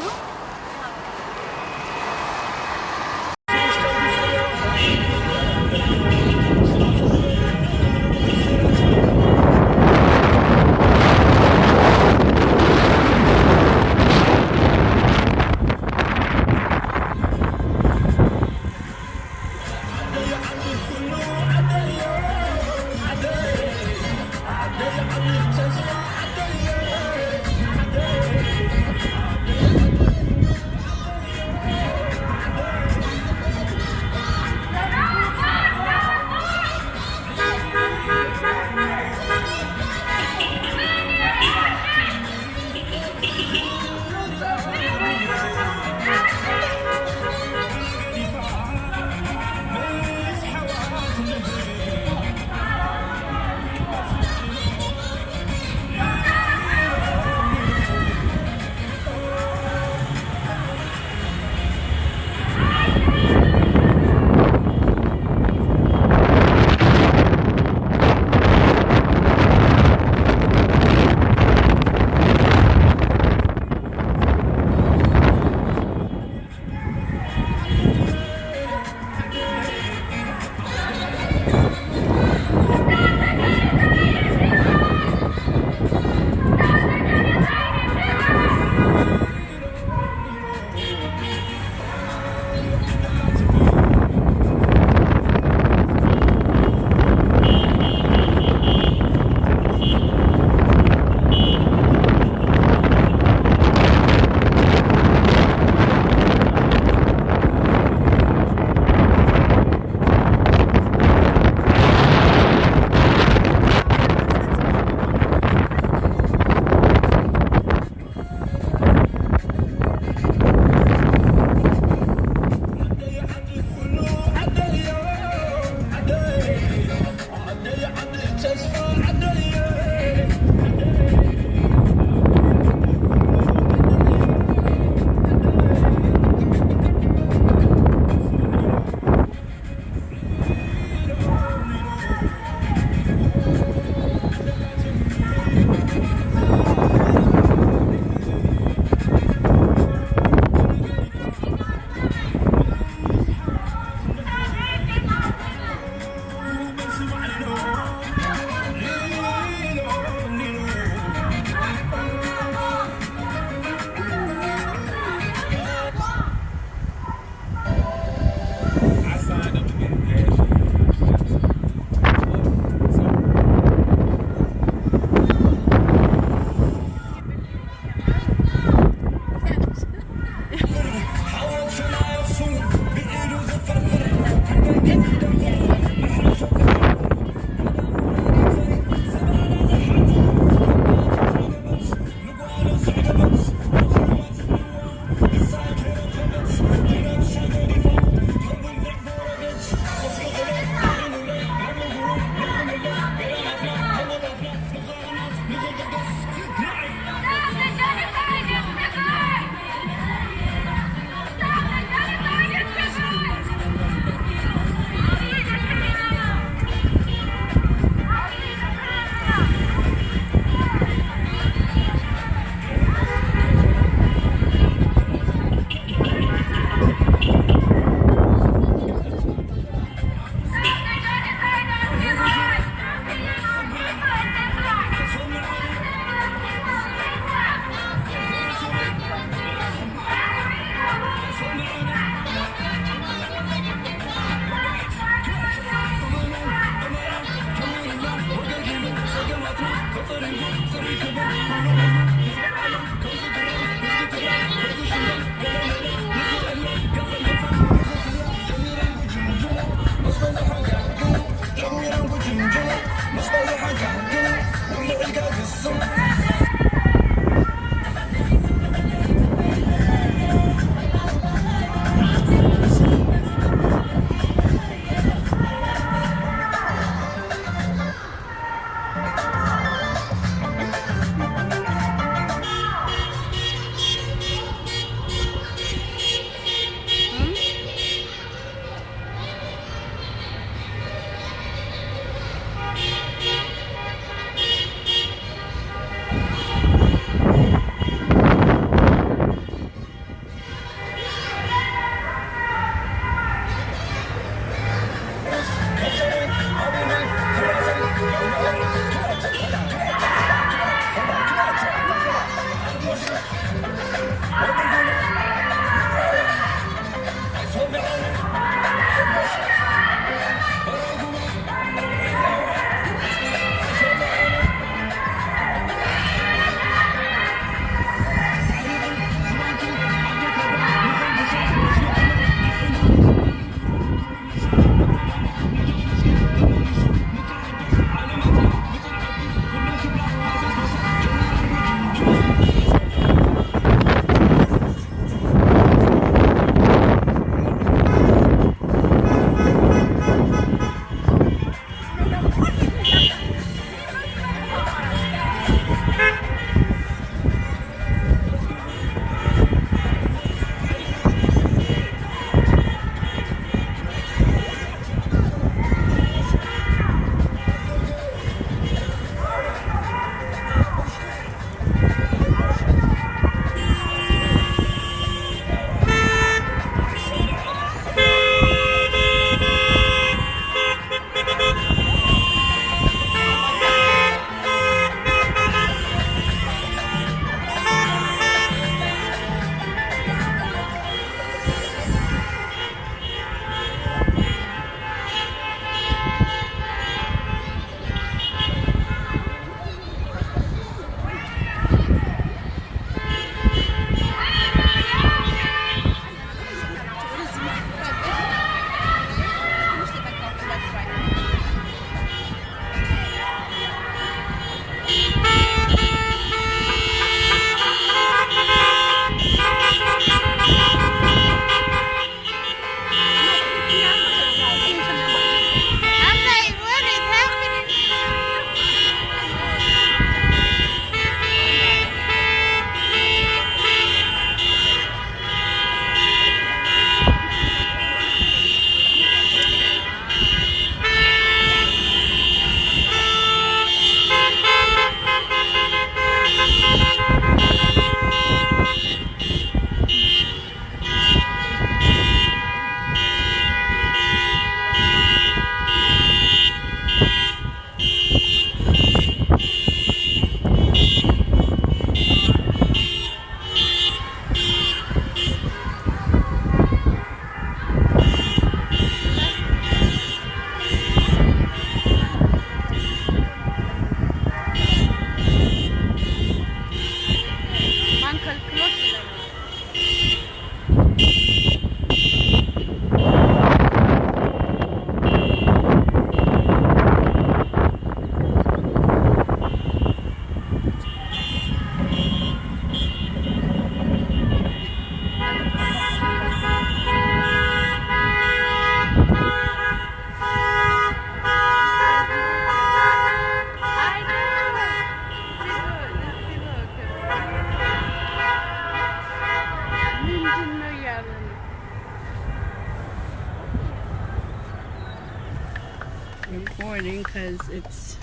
recording because it's,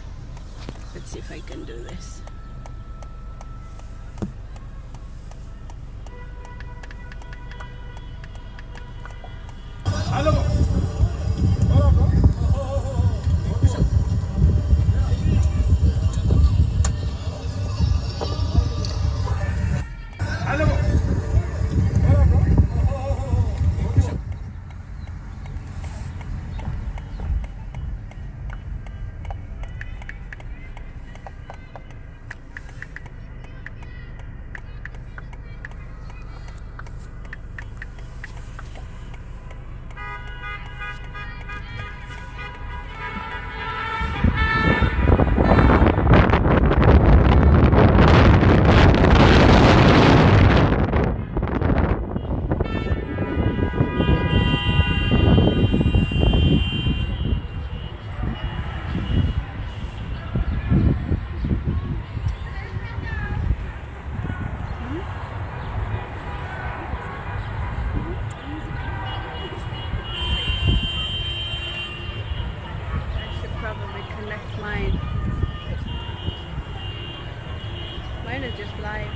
let's see if I can do this. connect mine. Mine is just live.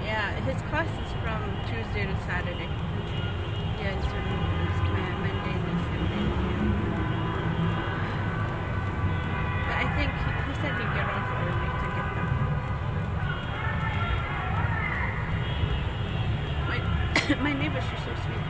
Yeah, his class is from Tuesday to Saturday. Yeah, it's Monday to Sunday. But I think he said he'd get off early to get them. My neighbors are so sweet.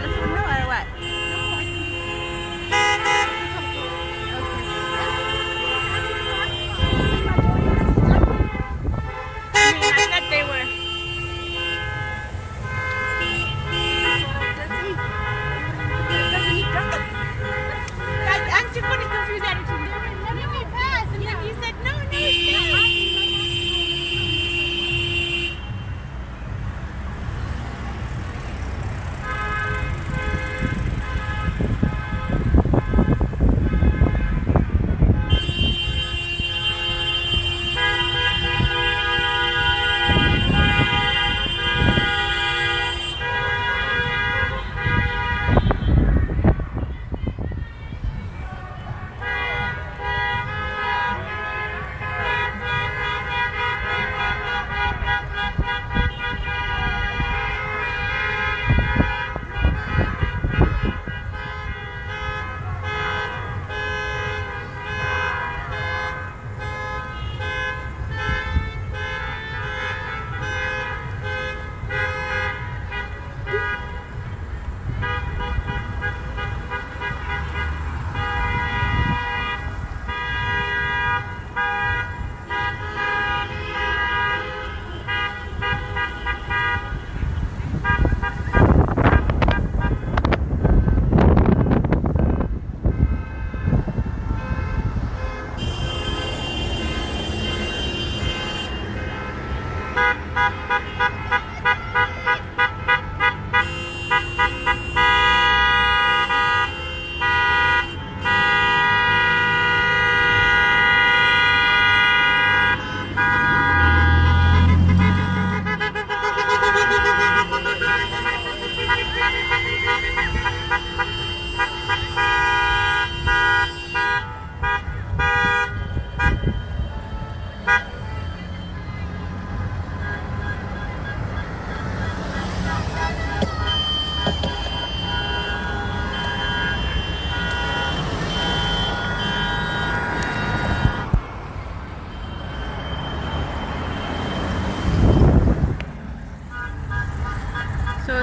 this one know or what? I thought they were. Aren't you going to confuse attitude? Let me pass. And then you said, no, stay.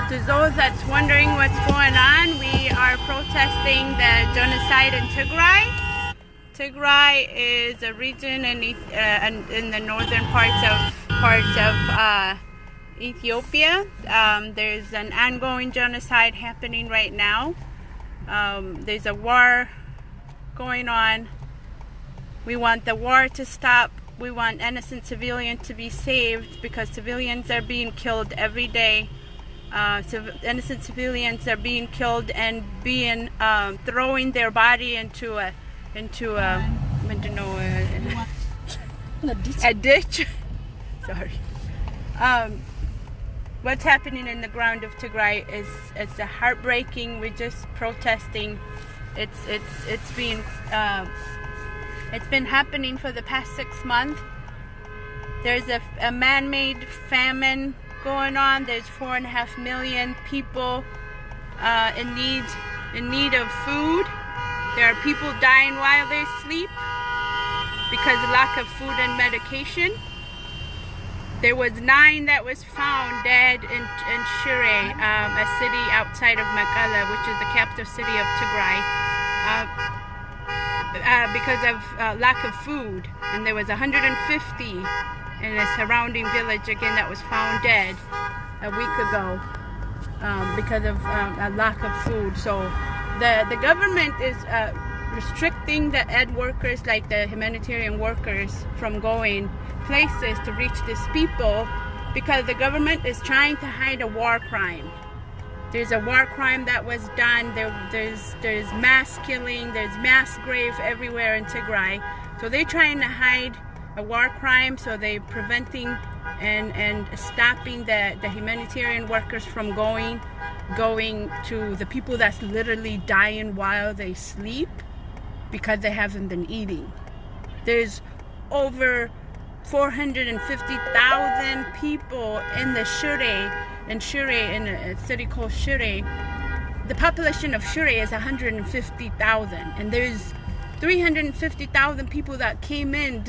To those that's wondering what's going on, we are protesting the genocide in Tigray. Tigray is a region in the northern parts of Ethiopia. There's an ongoing genocide happening right now. There's a war going on. We want the war to stop. We want innocent civilians to be saved because civilians are being killed every day. Innocent civilians are being killed and being throwing their body into a ditch. Sorry. What's happening in the ground of Tigray is it's a heartbreaking. We're just protesting. It's been happening for the past 6 months. There's a man-made famine going on. There's 4.5 million people in need of food. There are people dying while they sleep because of lack of food and medication. There was 9 that was found dead in Shire, a city outside of Mekelle, which is the capital city of Tigray, because of lack of food. And there was 150 in a surrounding village again that was found dead a week ago because of a lack of food. So the government is restricting the aid workers, like the humanitarian workers, from going places to reach these people because the government is trying to hide a war crime. There's a war crime that was done. There's mass killing, there's mass grave everywhere in Tigray. So they're trying to hide a war crime, so they're preventing and stopping the humanitarian workers from going to the people that's literally dying while they sleep because they haven't been eating. There's over 450,000 people in the Shire, in a city called Shire. The population of Shire is 150,000, and there's 350,000 people that came in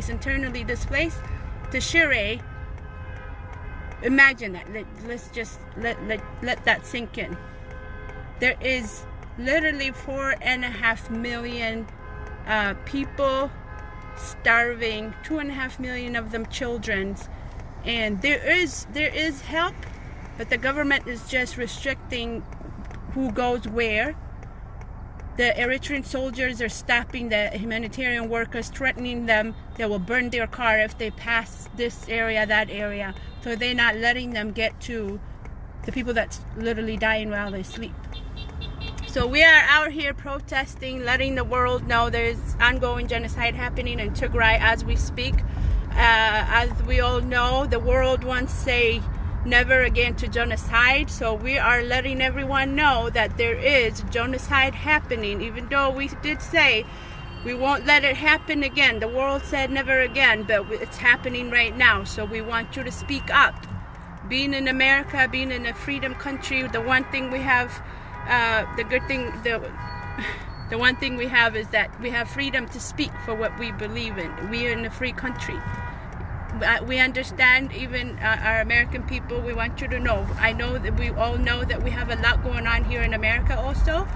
internally displaced to Shire. Imagine that. Let's just let that sink in. There is literally 4.5 million people starving, 2.5 million of them children, and there is help, but the government is just restricting who goes where. The Eritrean soldiers are stopping the humanitarian workers, threatening them they will burn their car if they pass this area, that area. So they're not letting them get to the people that's literally dying while they sleep. So we are out here protesting, letting the world know there's ongoing genocide happening in Tigray as we speak. As we all know, the world wants to say never again to genocide. So we are letting everyone know that there is genocide happening, even though we did say we won't let it happen again. The world said never again, but it's happening right now. So we want you to speak up. Being in America, being in a freedom country, the one thing we have, the one thing we have is that we have freedom to speak for what we believe in. We are in a free country. We understand, even our American people, we want you to know. I know that we all know that we have a lot going on here in America also.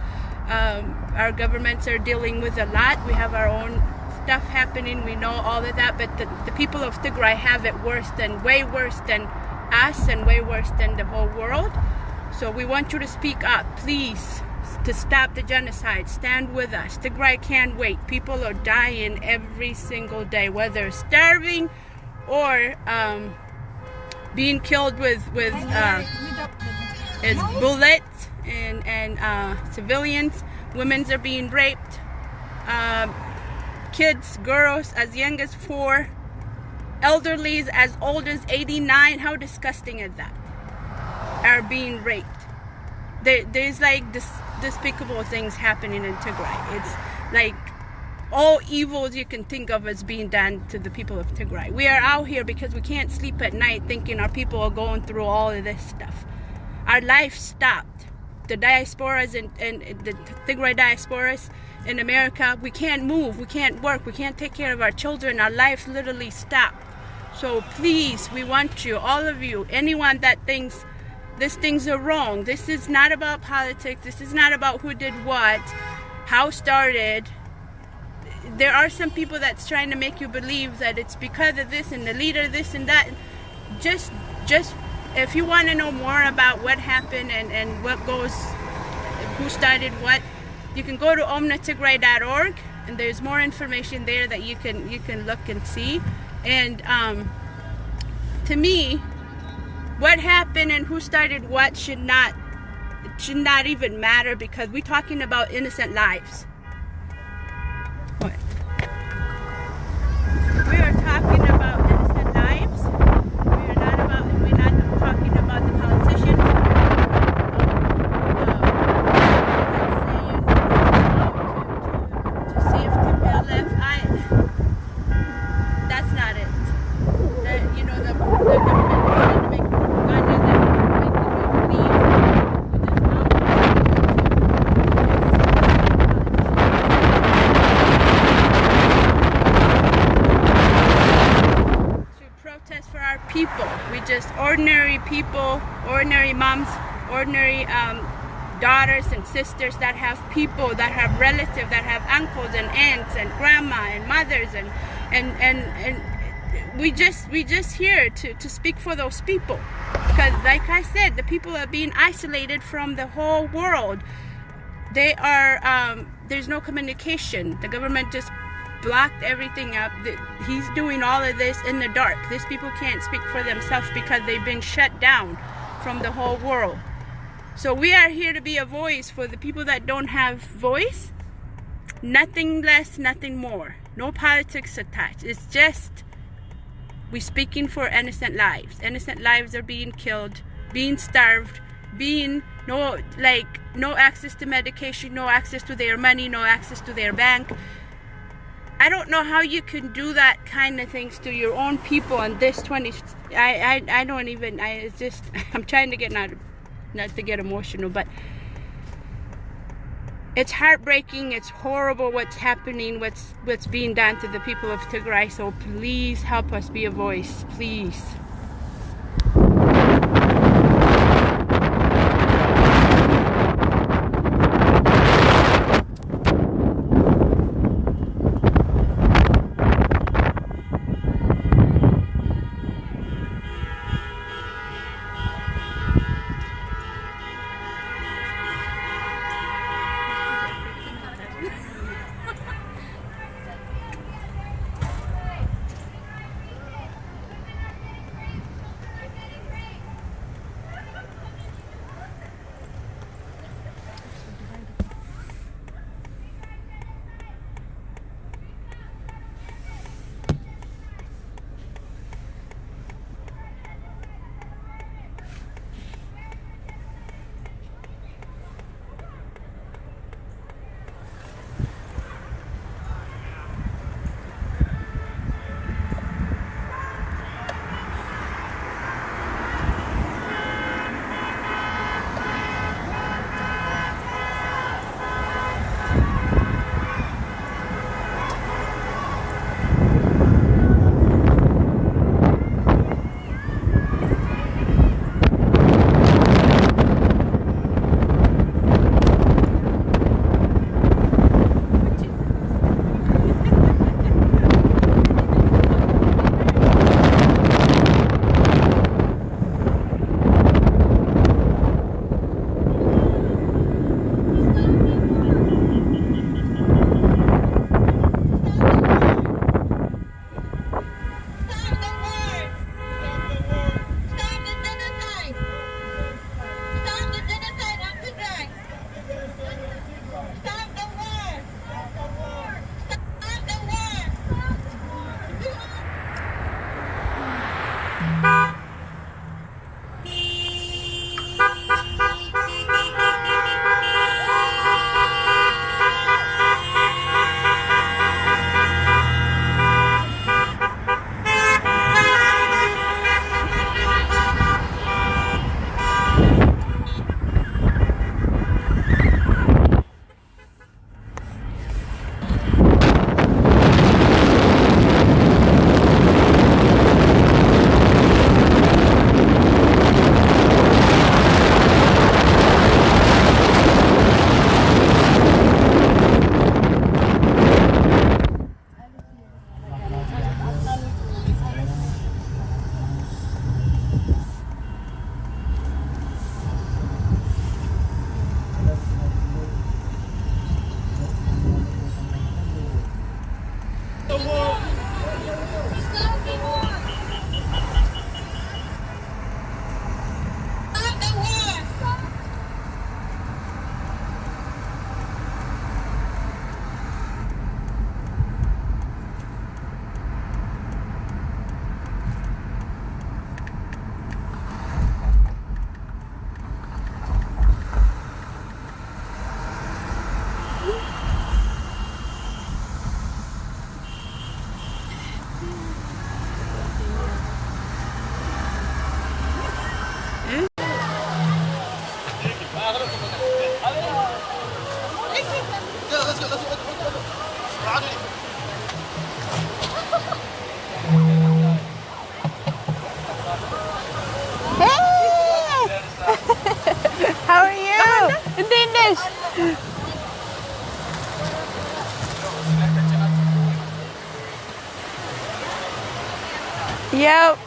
Our governments are dealing with a lot. We have our own stuff happening. We know all of that, but the people of Tigray have it way worse than us, and way worse than the whole world. So we want you to speak up, please, to stop the genocide. Stand with us. Tigray can't wait. People are dying every single day, whether starving or being killed with bullets, and civilians. Women are being raped. Kids, girls as young as 4, elderlies as old as 89. How disgusting is that? Are being raped. There's like despicable things happening in Tigray. It's like all evils you can think of is being done to the people of Tigray. We are out here because we can't sleep at night thinking our people are going through all of this stuff. Our life stopped. The diasporas and the Tigray diasporas in America, we can't move, we can't work, we can't take care of our children. Our life literally stopped. So please, we want you, all of you, anyone that thinks these things are wrong. This is not about politics. This is not about who did what, how started. There are some people that's trying to make you believe that it's because of this and the leader, this and that. Just if you want to know more about what happened and what goes, who started what, you can go to omnatigray.org, and there's more information there that you can look and see. And to me, what happened and who started what should not even matter, because we're talking about innocent lives. What? We are talking about innocent lives. We're not talking about the politicians. To see if TPLF, that's not it. The government is trying to make propaganda that make you believe. To protest for our people. We just ordinary people, ordinary moms, ordinary daughters and sisters that have people, that have relatives, that have uncles and aunts and grandma and mothers, and we just here to speak for those people, because like I said, the people are being isolated from the whole world. They are there's no communication. The government just blocked everything up. He's doing all of this in the dark. These people can't speak for themselves because they've been shut down from the whole world. So we are here to be a voice for the people that don't have voice. Nothing less, nothing more. No politics attached. It's just we're speaking for innocent lives. Innocent lives are being killed, being starved, being no access to medication, no access to their money, no access to their bank. I don't know how you can do that kind of things to your own people on this 20. I don't even. It's just I'm trying to get not to get emotional, but it's heartbreaking. It's horrible what's happening, what's being done to the people of Tigray. So please help us be a voice, please.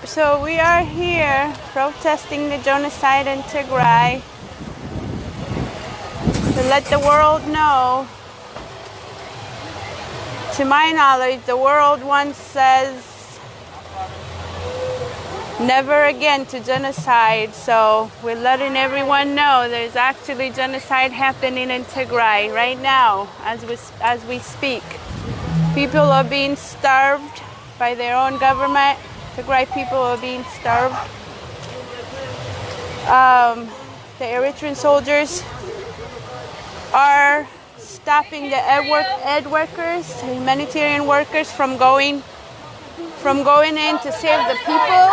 So we are here protesting the genocide in Tigray to let the world know. To my knowledge, the world once says never again to genocide. So we're letting everyone know there's actually genocide happening in Tigray right now as we speak. People are being starved by their own government. Tigray people are being starved. The Eritrean soldiers are stopping the aid workers, humanitarian workers from going in to save the people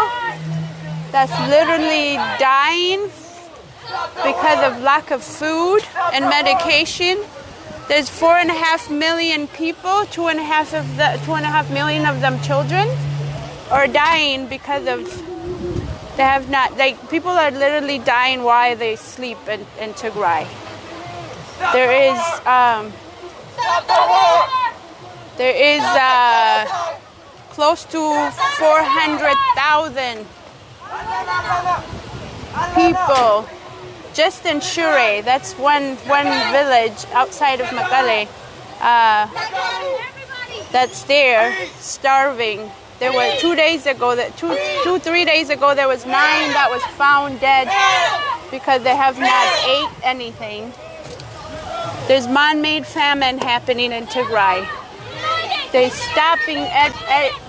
that's literally dying because of lack of food and medication. There's 4.5 million people, 2.5 million of them children, are dying because of they have not, like, people are literally dying while they sleep in Tigray. There is close to 400,000 people just in Shure. That's one village outside of Mekelle that's there starving. There were 3 days ago, there was 9 that was found dead because they have not ate anything. There's man-made famine happening in Tigray. They're stopping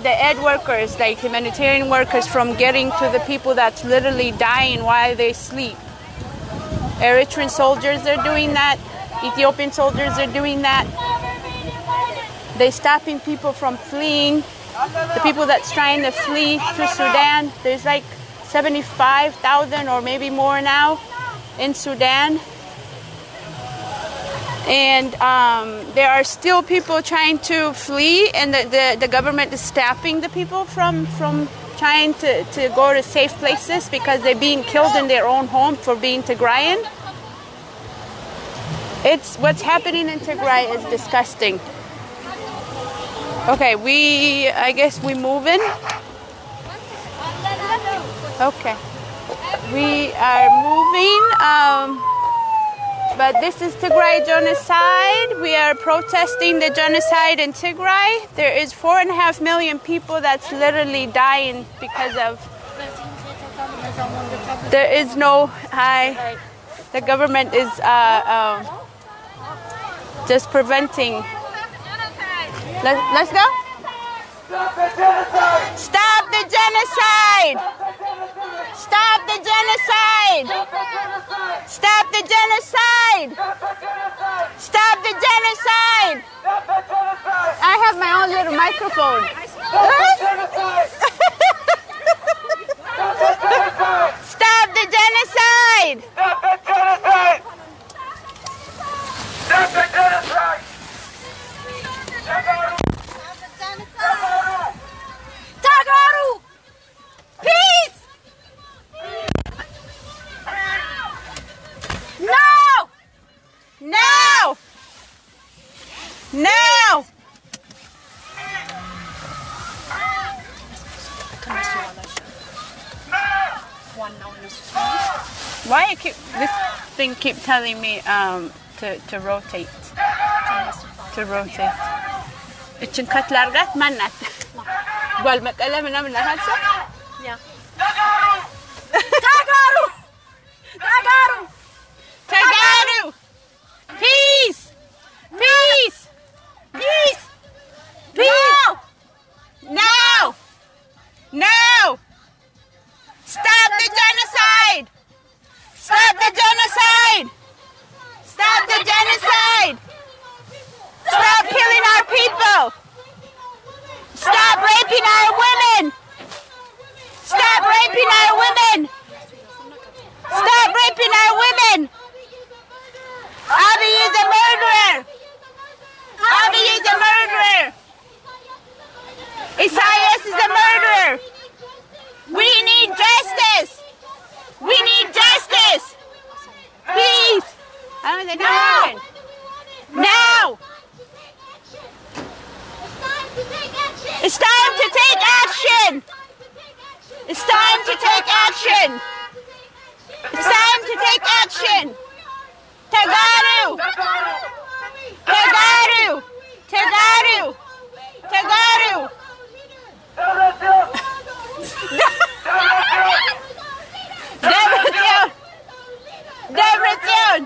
the aid workers, like humanitarian workers, from getting to the people that's literally dying while they sleep. Eritrean soldiers are doing that. Ethiopian soldiers are doing that. They're stopping people from fleeing. The people that's trying to flee to Sudan, there's like 75,000 or maybe more now in Sudan. And there are still people trying to flee, and the government is stopping the people from trying to go to safe places because they're being killed in their own home for being Tigrayan. What's happening in Tigray is disgusting. Okay, I guess we're moving. Okay, we are moving. But this is Tigray genocide. We are protesting the genocide in Tigray. There is 4.5 million people that's literally dying because of. There is no. The government is just preventing. Let's go. Stop the genocide! Stop the genocide! Stop the genocide! Stop the genocide! I have my own little microphone. Stop the genocide! Stop the genocide! Stop the genocide! Tagaru! Peace! No! No! No! Why this thing keep telling me to rotate? To rotate. እችን ከት ላርጋት ማናት ጓል መቀለ ምናምን ናት ያ ታጋሩ peace peace peace peace no stop the genocide stop the genocide stop the genocide stop killing our people stop raping our women stop raping our women stop raping our women Abiy is a murderer Abiy is a murderer Isaias is a murderer we need justice we need justice please I don't know now it's time to take action It's time to take action. It's time to take action. Tagaru. Tagaru. Tagaru. Tagaru. Debretsion. Debretsion.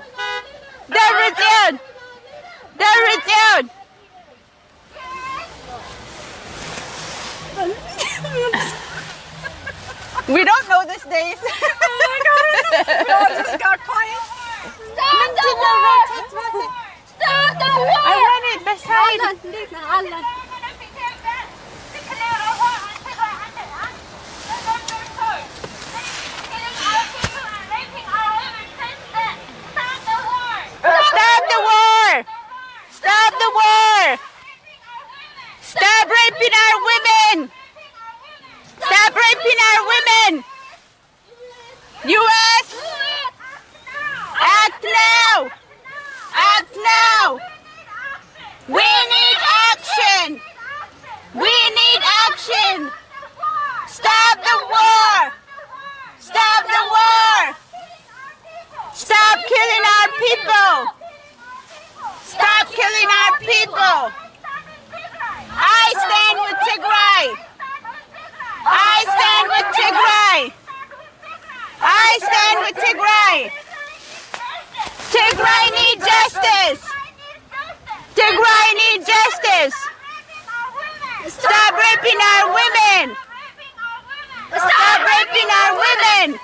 Debretsion. Debretsion. We don't know these days. We all just got quiet. Stop the war! Stop the war! I want it beside. Stop the war! Stop the war! Stop raping our women! Stop raping our women! U.S. Act now! Act now! We need action! We need action! Stop the war! Stop the war! Stop killing our people! Stop killing our people! I stand with Tigray! I stand with Tigray! I stand with Tigray! Tigray need justice! Tigray need justice! Stop raping our women! Stop raping our women!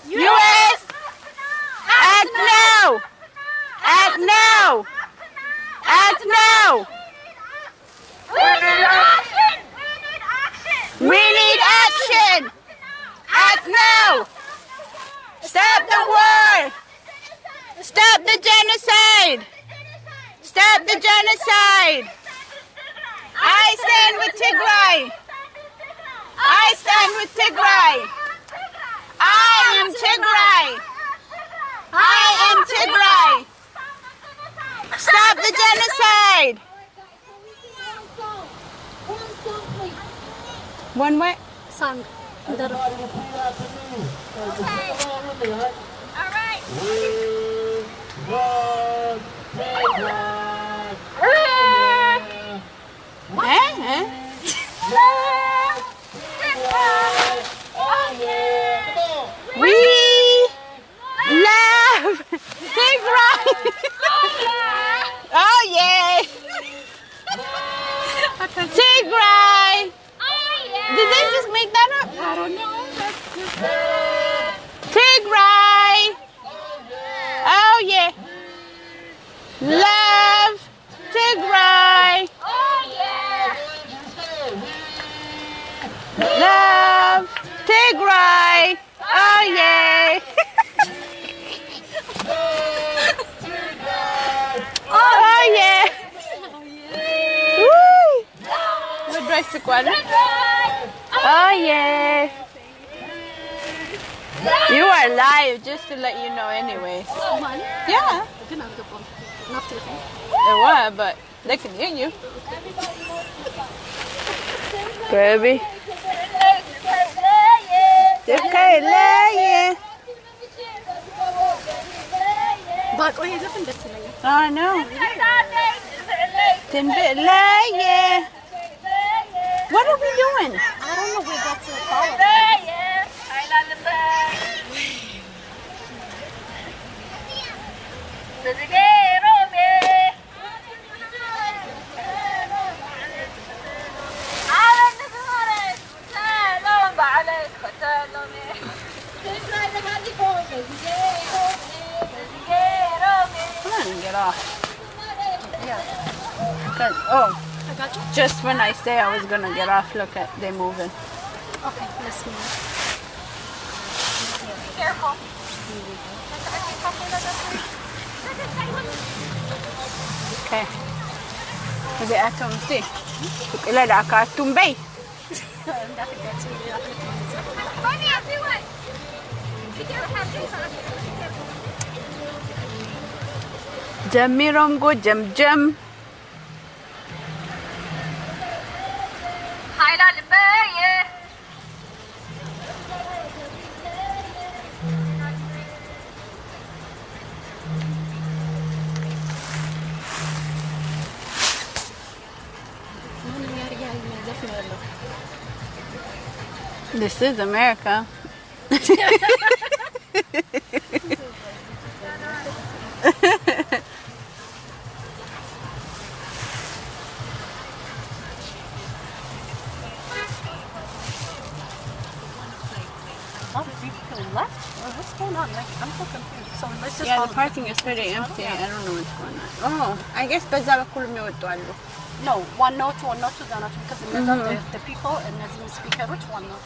U.S. Act now! Act now! Act now! We need action! Act now! Stop the war! Stop the genocide! Stop the genocide! I stand with Tigray! I stand with Tigray! I am Tigray! I am Tigray! Stop the genocide! One way? Song. We love Tigray! Oh yeah! Tigray! Did they just make that up? I don't know. Tigray! Oh yeah! Love Tigray! Love Tigray! Oh yeah! Oh yeah! Woo! What dress the quad? Oh yeah! You are live, just to let you know anyway. Yeah. They were, but they can hear you. Baby. Okay, yeah. I know. Yeah. What are we doing? I don't know. We got to the call. Come on, get off. Oh, just when I say I was gonna get off, look at they moving. Okay, let's move. Be careful. Okay. Kasi atom si. Ila da ka tumbay. Jamirongo jam jam. Hayla libaye. This is America. Left? Or what's going on? Like, I'm so confused. So let's just Yeah, the parking is pretty empty. I don't know what's going on. Oh, I guess በዛ በኩል የሚወጡ አሉ። No, ዋናዎቹ እዛ ናቸው because እነዛ the people እነዚህን ስፒከሮች ዋናዎቹ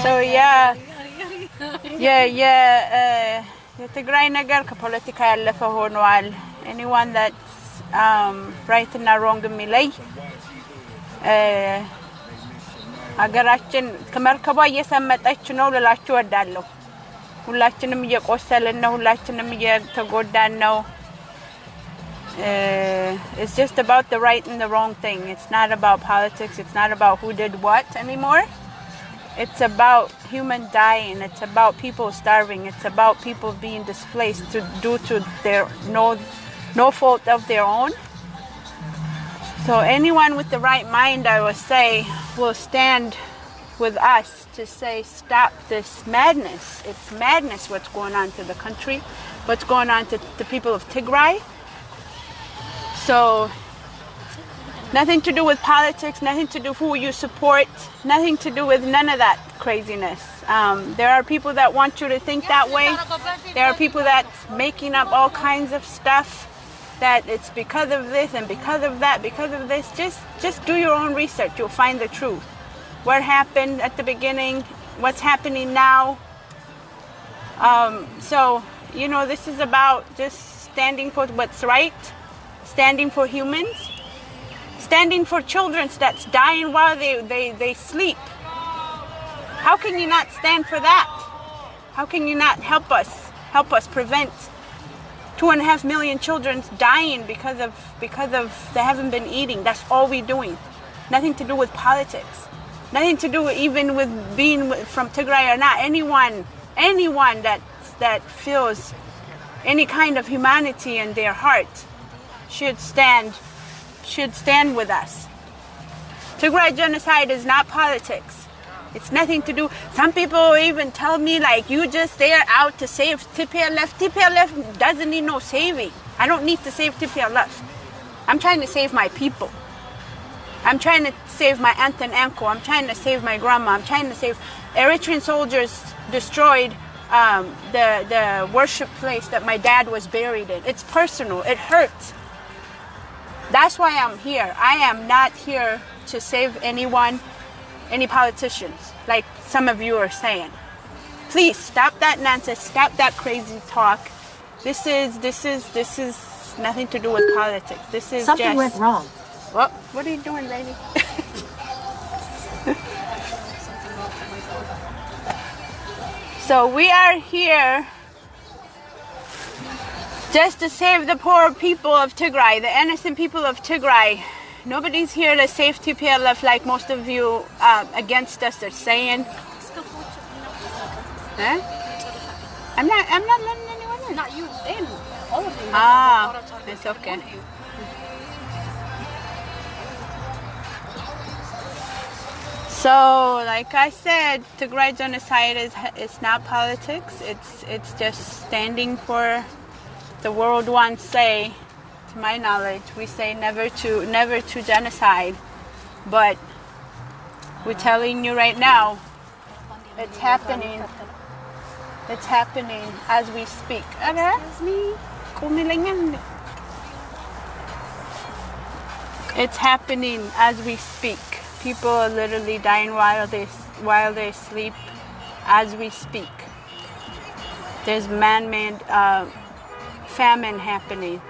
So የትግራይ ነገር ከፖለቲካ ያለፈ ሆኗል. Anyone that's right እና wrong የሚለይ ሀገራችን ከመርከቧ እየሰመጠች ነው ልላችሁ እወዳለሁ. ሁላችንም እየቆሰልን ነው. ሁላችንም እየተጎዳን ነው. It's just about the right and the wrong thing. It's not about politics. It's not about who did what anymore. It's about human dying. It's about people starving. It's about people being displaced due to their no fault of their own. So anyone with the right mind, I would say, will stand with us to say, stop this madness. It's madness what's going on to the country, what's going on to the people of Tigray. So nothing to do with politics, nothing to do with who you support, nothing to do with none of that craziness. There are people that want you to think that way. There are people that's making up all kinds of stuff, that it's because of this and because of that, because of this. Just do your own research. You'll find the truth. What happened at the beginning, what's happening now. So, this is about just standing for what's right, standing for humans, standing for children that's dying while they sleep. How can you not stand for that? How can you not help us prevent 2.5 million children dying because of they haven't been eating? That's all we're doing. Nothing to do with politics. Nothing to do even with being from Tigray or not. Anyone that feels any kind of humanity in their heart should stand with us. Tigray genocide is not politics. It's nothing to do. Some people even tell me, like, you just there out to save TPLF. TPLF doesn't need no saving. I don't need to save TPLF. I'm trying to save my people. I'm trying to save my aunt and uncle. I'm trying to save my grandma. I'm trying to save Eritrean soldiers destroyed the worship place that my dad was buried in. It's personal. It hurts. That's why I'm here. I am not here to save anyone, any politicians, like some of you are saying. Please stop that nonsense. Stop that crazy talk. This is nothing to do with politics. This is something went wrong. What are you doing, baby? So we are here just to save the poor people of Tigray, the innocent people of Tigray. Nobody's here to save TPLF like most of you against us are saying. Huh? I'm not letting anyone in. Not you, them. All of you. It's okay. So, like I said, Tigray genocide is not politics. It's just standing for the world once say, to my knowledge, we say never to genocide. But we're telling you right now, it's happening. It's happening as we speak. Excuse me. It's happening as we speak. People are literally dying while they sleep as we speak. There's man-made famine happening.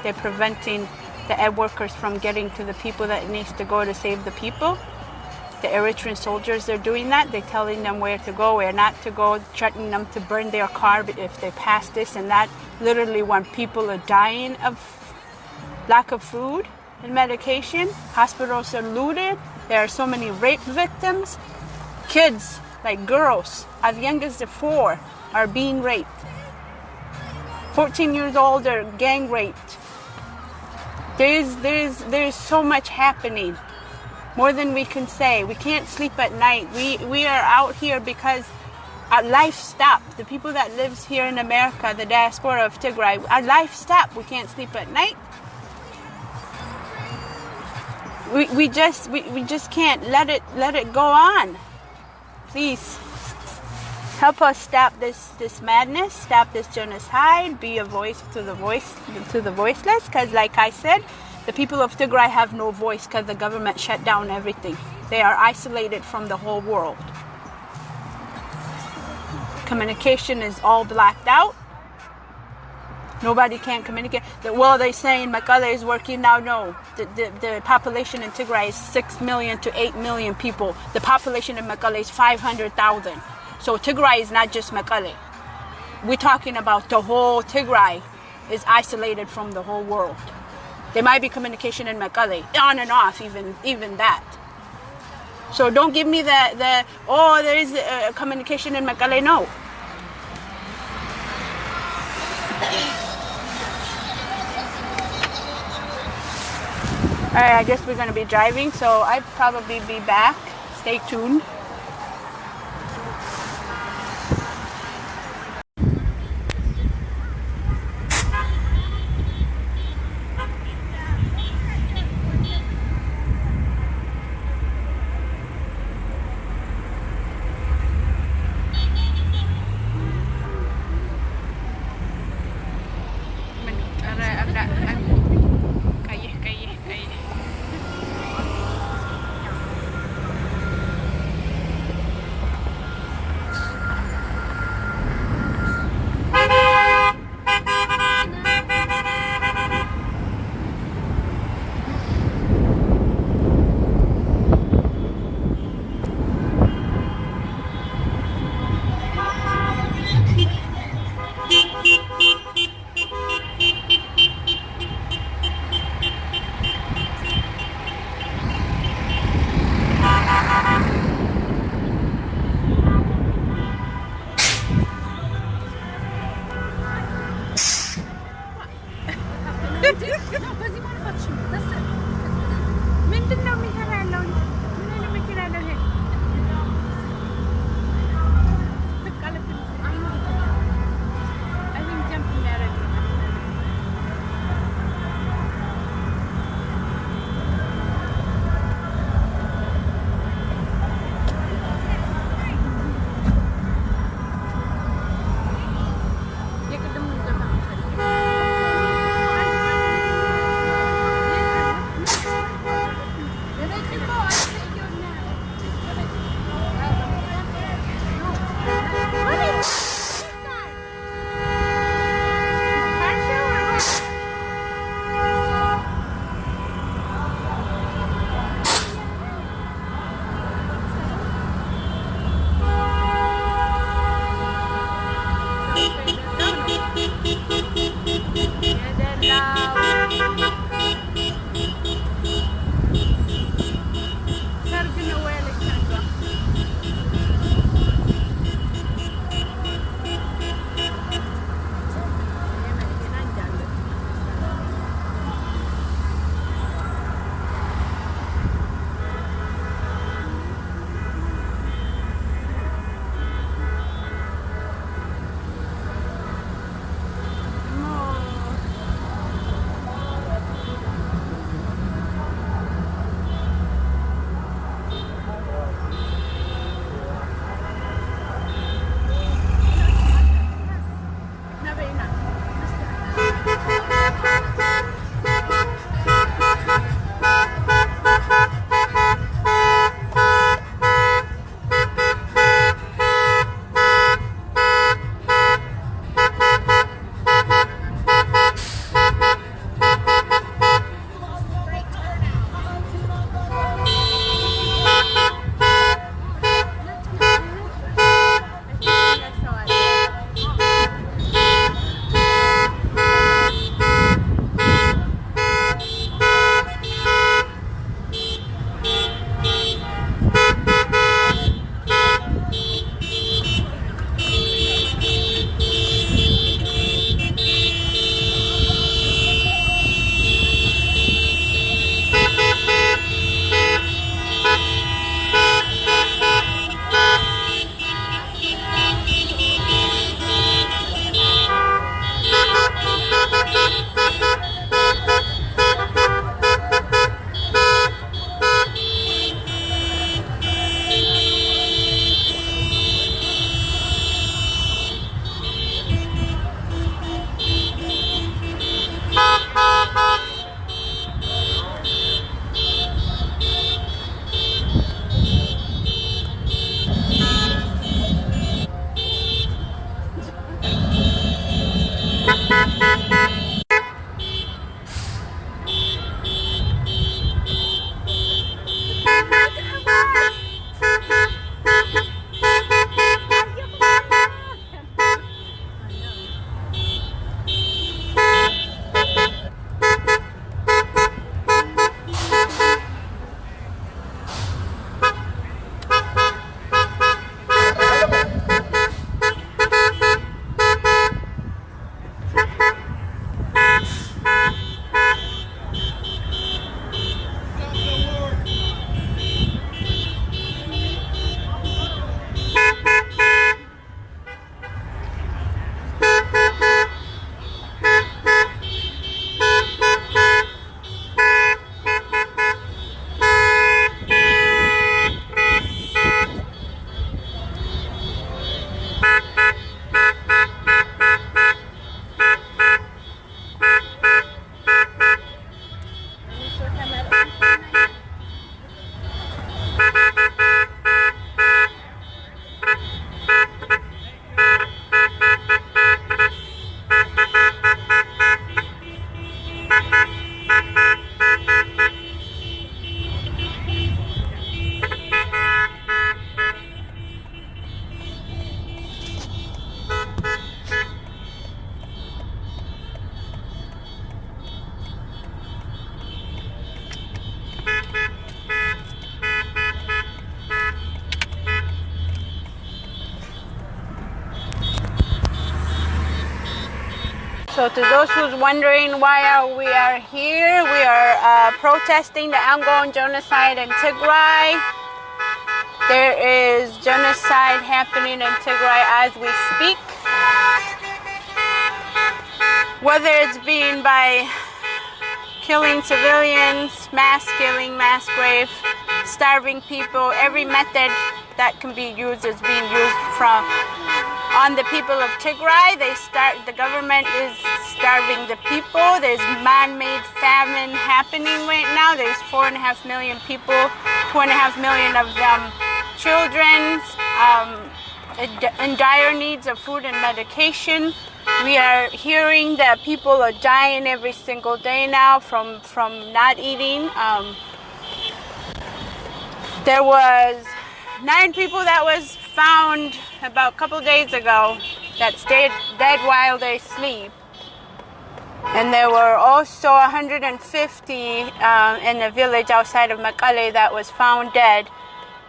They're preventing the aid workers from getting to the people that needs to go to save the people. The Eritrean soldiers, they're doing that. They're telling them where to go, where not to go, threatening them to burn their car if they pass this and that. Literally, when people are dying of lack of food and medication, hospitals are looted. There are so many rape victims. Kids, like girls, as young as 4, are being raped. 14 years old are gang raped. There's so much happening, more than we can say. We can't sleep at night. We are out here because our life stopped. The people that lives here in America, the diaspora of Tigray, our life stopped. We can't sleep at night. We just can't let it go on. Please help us stop this madness, stop this genocide, be a voice to the voiceless, because like I said, the people of Tigray have no voice because the government shut down everything. They are isolated from the whole world. Communication is all blacked out. Nobody can communicate. Well, they're saying Mekelle is working now. No, the population in Tigray is 6 million to 8 million people. The population in Mekelle is 500,000. So Tigray is not just Mekelle. We're talking about the whole Tigray is isolated from the whole world. There might be communication in Mekelle, on and off, even that. So don't give me there is communication in Mekelle. No. All right, I guess we're going to be driving, so I'll probably be back. Stay tuned. So to those who's wondering why we are here, we are protesting the ongoing genocide in Tigray. There is genocide happening in Tigray as we speak. Whether it's being by killing civilians, mass killing, mass grave, starving people, every method that can be used is being used on the people of Tigray. The government is starving the people. There's man-made famine happening right now. There's 4.5 million people, 2.5 million of them children, in dire needs of food and medication. We are hearing that people are dying every single day now from not eating. There was 9 people that was found about a couple days ago that stayed dead while they sleep. And there were also 150 in a village outside of Mekelle that was found dead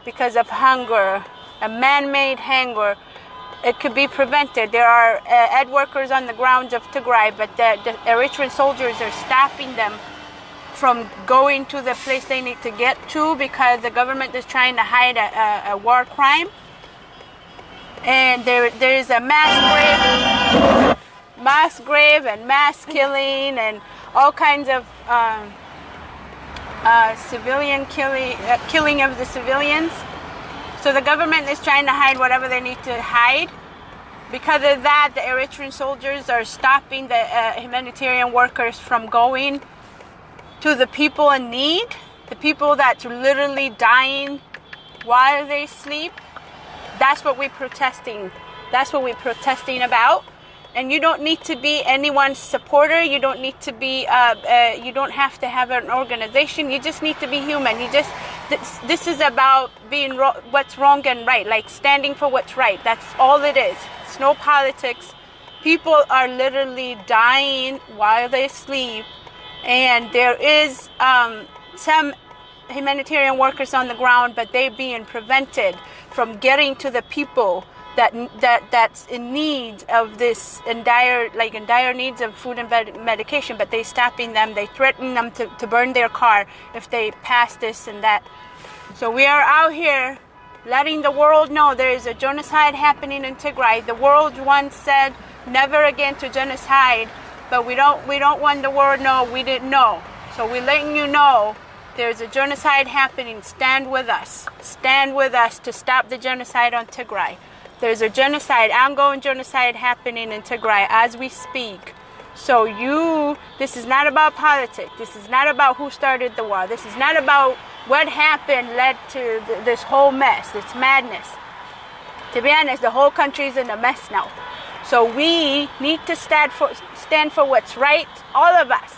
because of hunger, a man-made hunger. It could be prevented. There are aid workers on the grounds of Tigray, but the Eritrean soldiers are stopping them from going to the place they need to get to because the government is trying to hide a war crime. And there is a mass grave and mass killing and all kinds of civilian killing of the civilians. So the government is trying to hide whatever they need to hide. Because of that, the Eritrean soldiers are stopping the humanitarian workers from going to the people in need, the people that's literally dying while they sleep. That's what we're protesting. That's what we're protesting about. And you don't need to be anyone's supporter. You don't need to be. You don't have to have an organization. You just need to be human. This is about being what's wrong and right, like standing for what's right. That's all it is. It's no politics. People are literally dying while they sleep, and there is some humanitarian workers on the ground, but they're being prevented from getting to the people that's in need of this, in dire needs of food and medication, but they stopping them. They threaten them to burn their car if they pass this and that. So we are out here letting the world know there is a genocide happening in Tigray. The world once said never again to genocide, but we don't want the world to know we didn't know. So we're letting you know there's a genocide happening. Stand with us. Stand with us to stop the genocide on Tigray. There's a genocide, ongoing genocide happening in Tigray as we speak. So this is not about politics. This is not about who started the war. This is not about what happened led to this whole mess, this madness. To be honest, the whole country is in a mess now. So we need to stand for what's right, all of us,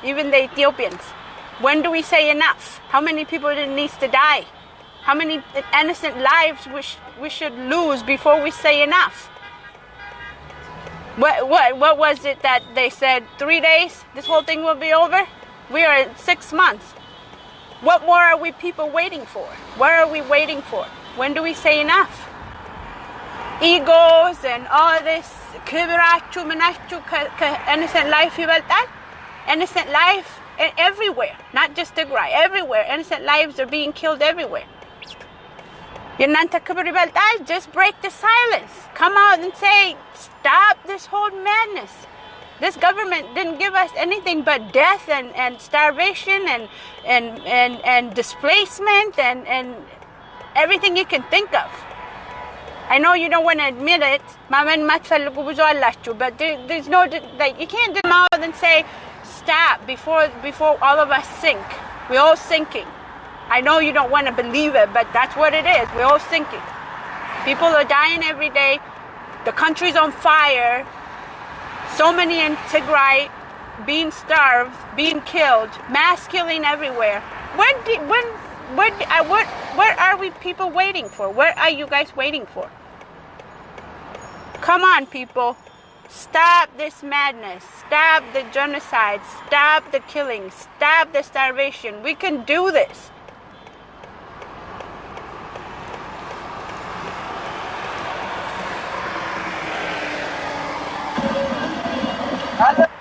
even the Ethiopians. When do we say enough? How many people needs to die? How many innocent lives we should lose before we say enough? What was it that they said? 3 days, this whole thing will be over? We are at 6 months. What more are we people waiting for? What are we waiting for? When do we say enough? Egos and all this, innocent life ይበልጣል? Innocent life everywhere, not just Tigray, everywhere. Innocent lives are being killed everywhere. የእናንተ ክብር ይበልጣል? Just break the silence. Come out and say, stop this whole madness. This government didn't give us anything but death and starvation and displacement and everything you can think of. I know you don't want to admit it, ማመን ማትፈልጉ ብዙ አላችሁ, but there's no, like, you can't come out and say stop before all of us sink. We're all sinking. I know you don't want to believe it, but that's what it is. We're all sinking. People are dying every day. The country's on fire. So many in Tigray being starved, being killed, mass killing everywhere. What are we people waiting for? What are you guys waiting for? Come on, people. Stop this madness. Stop the genocide. Stop the killing. Stop the starvation. We can do this. ካለ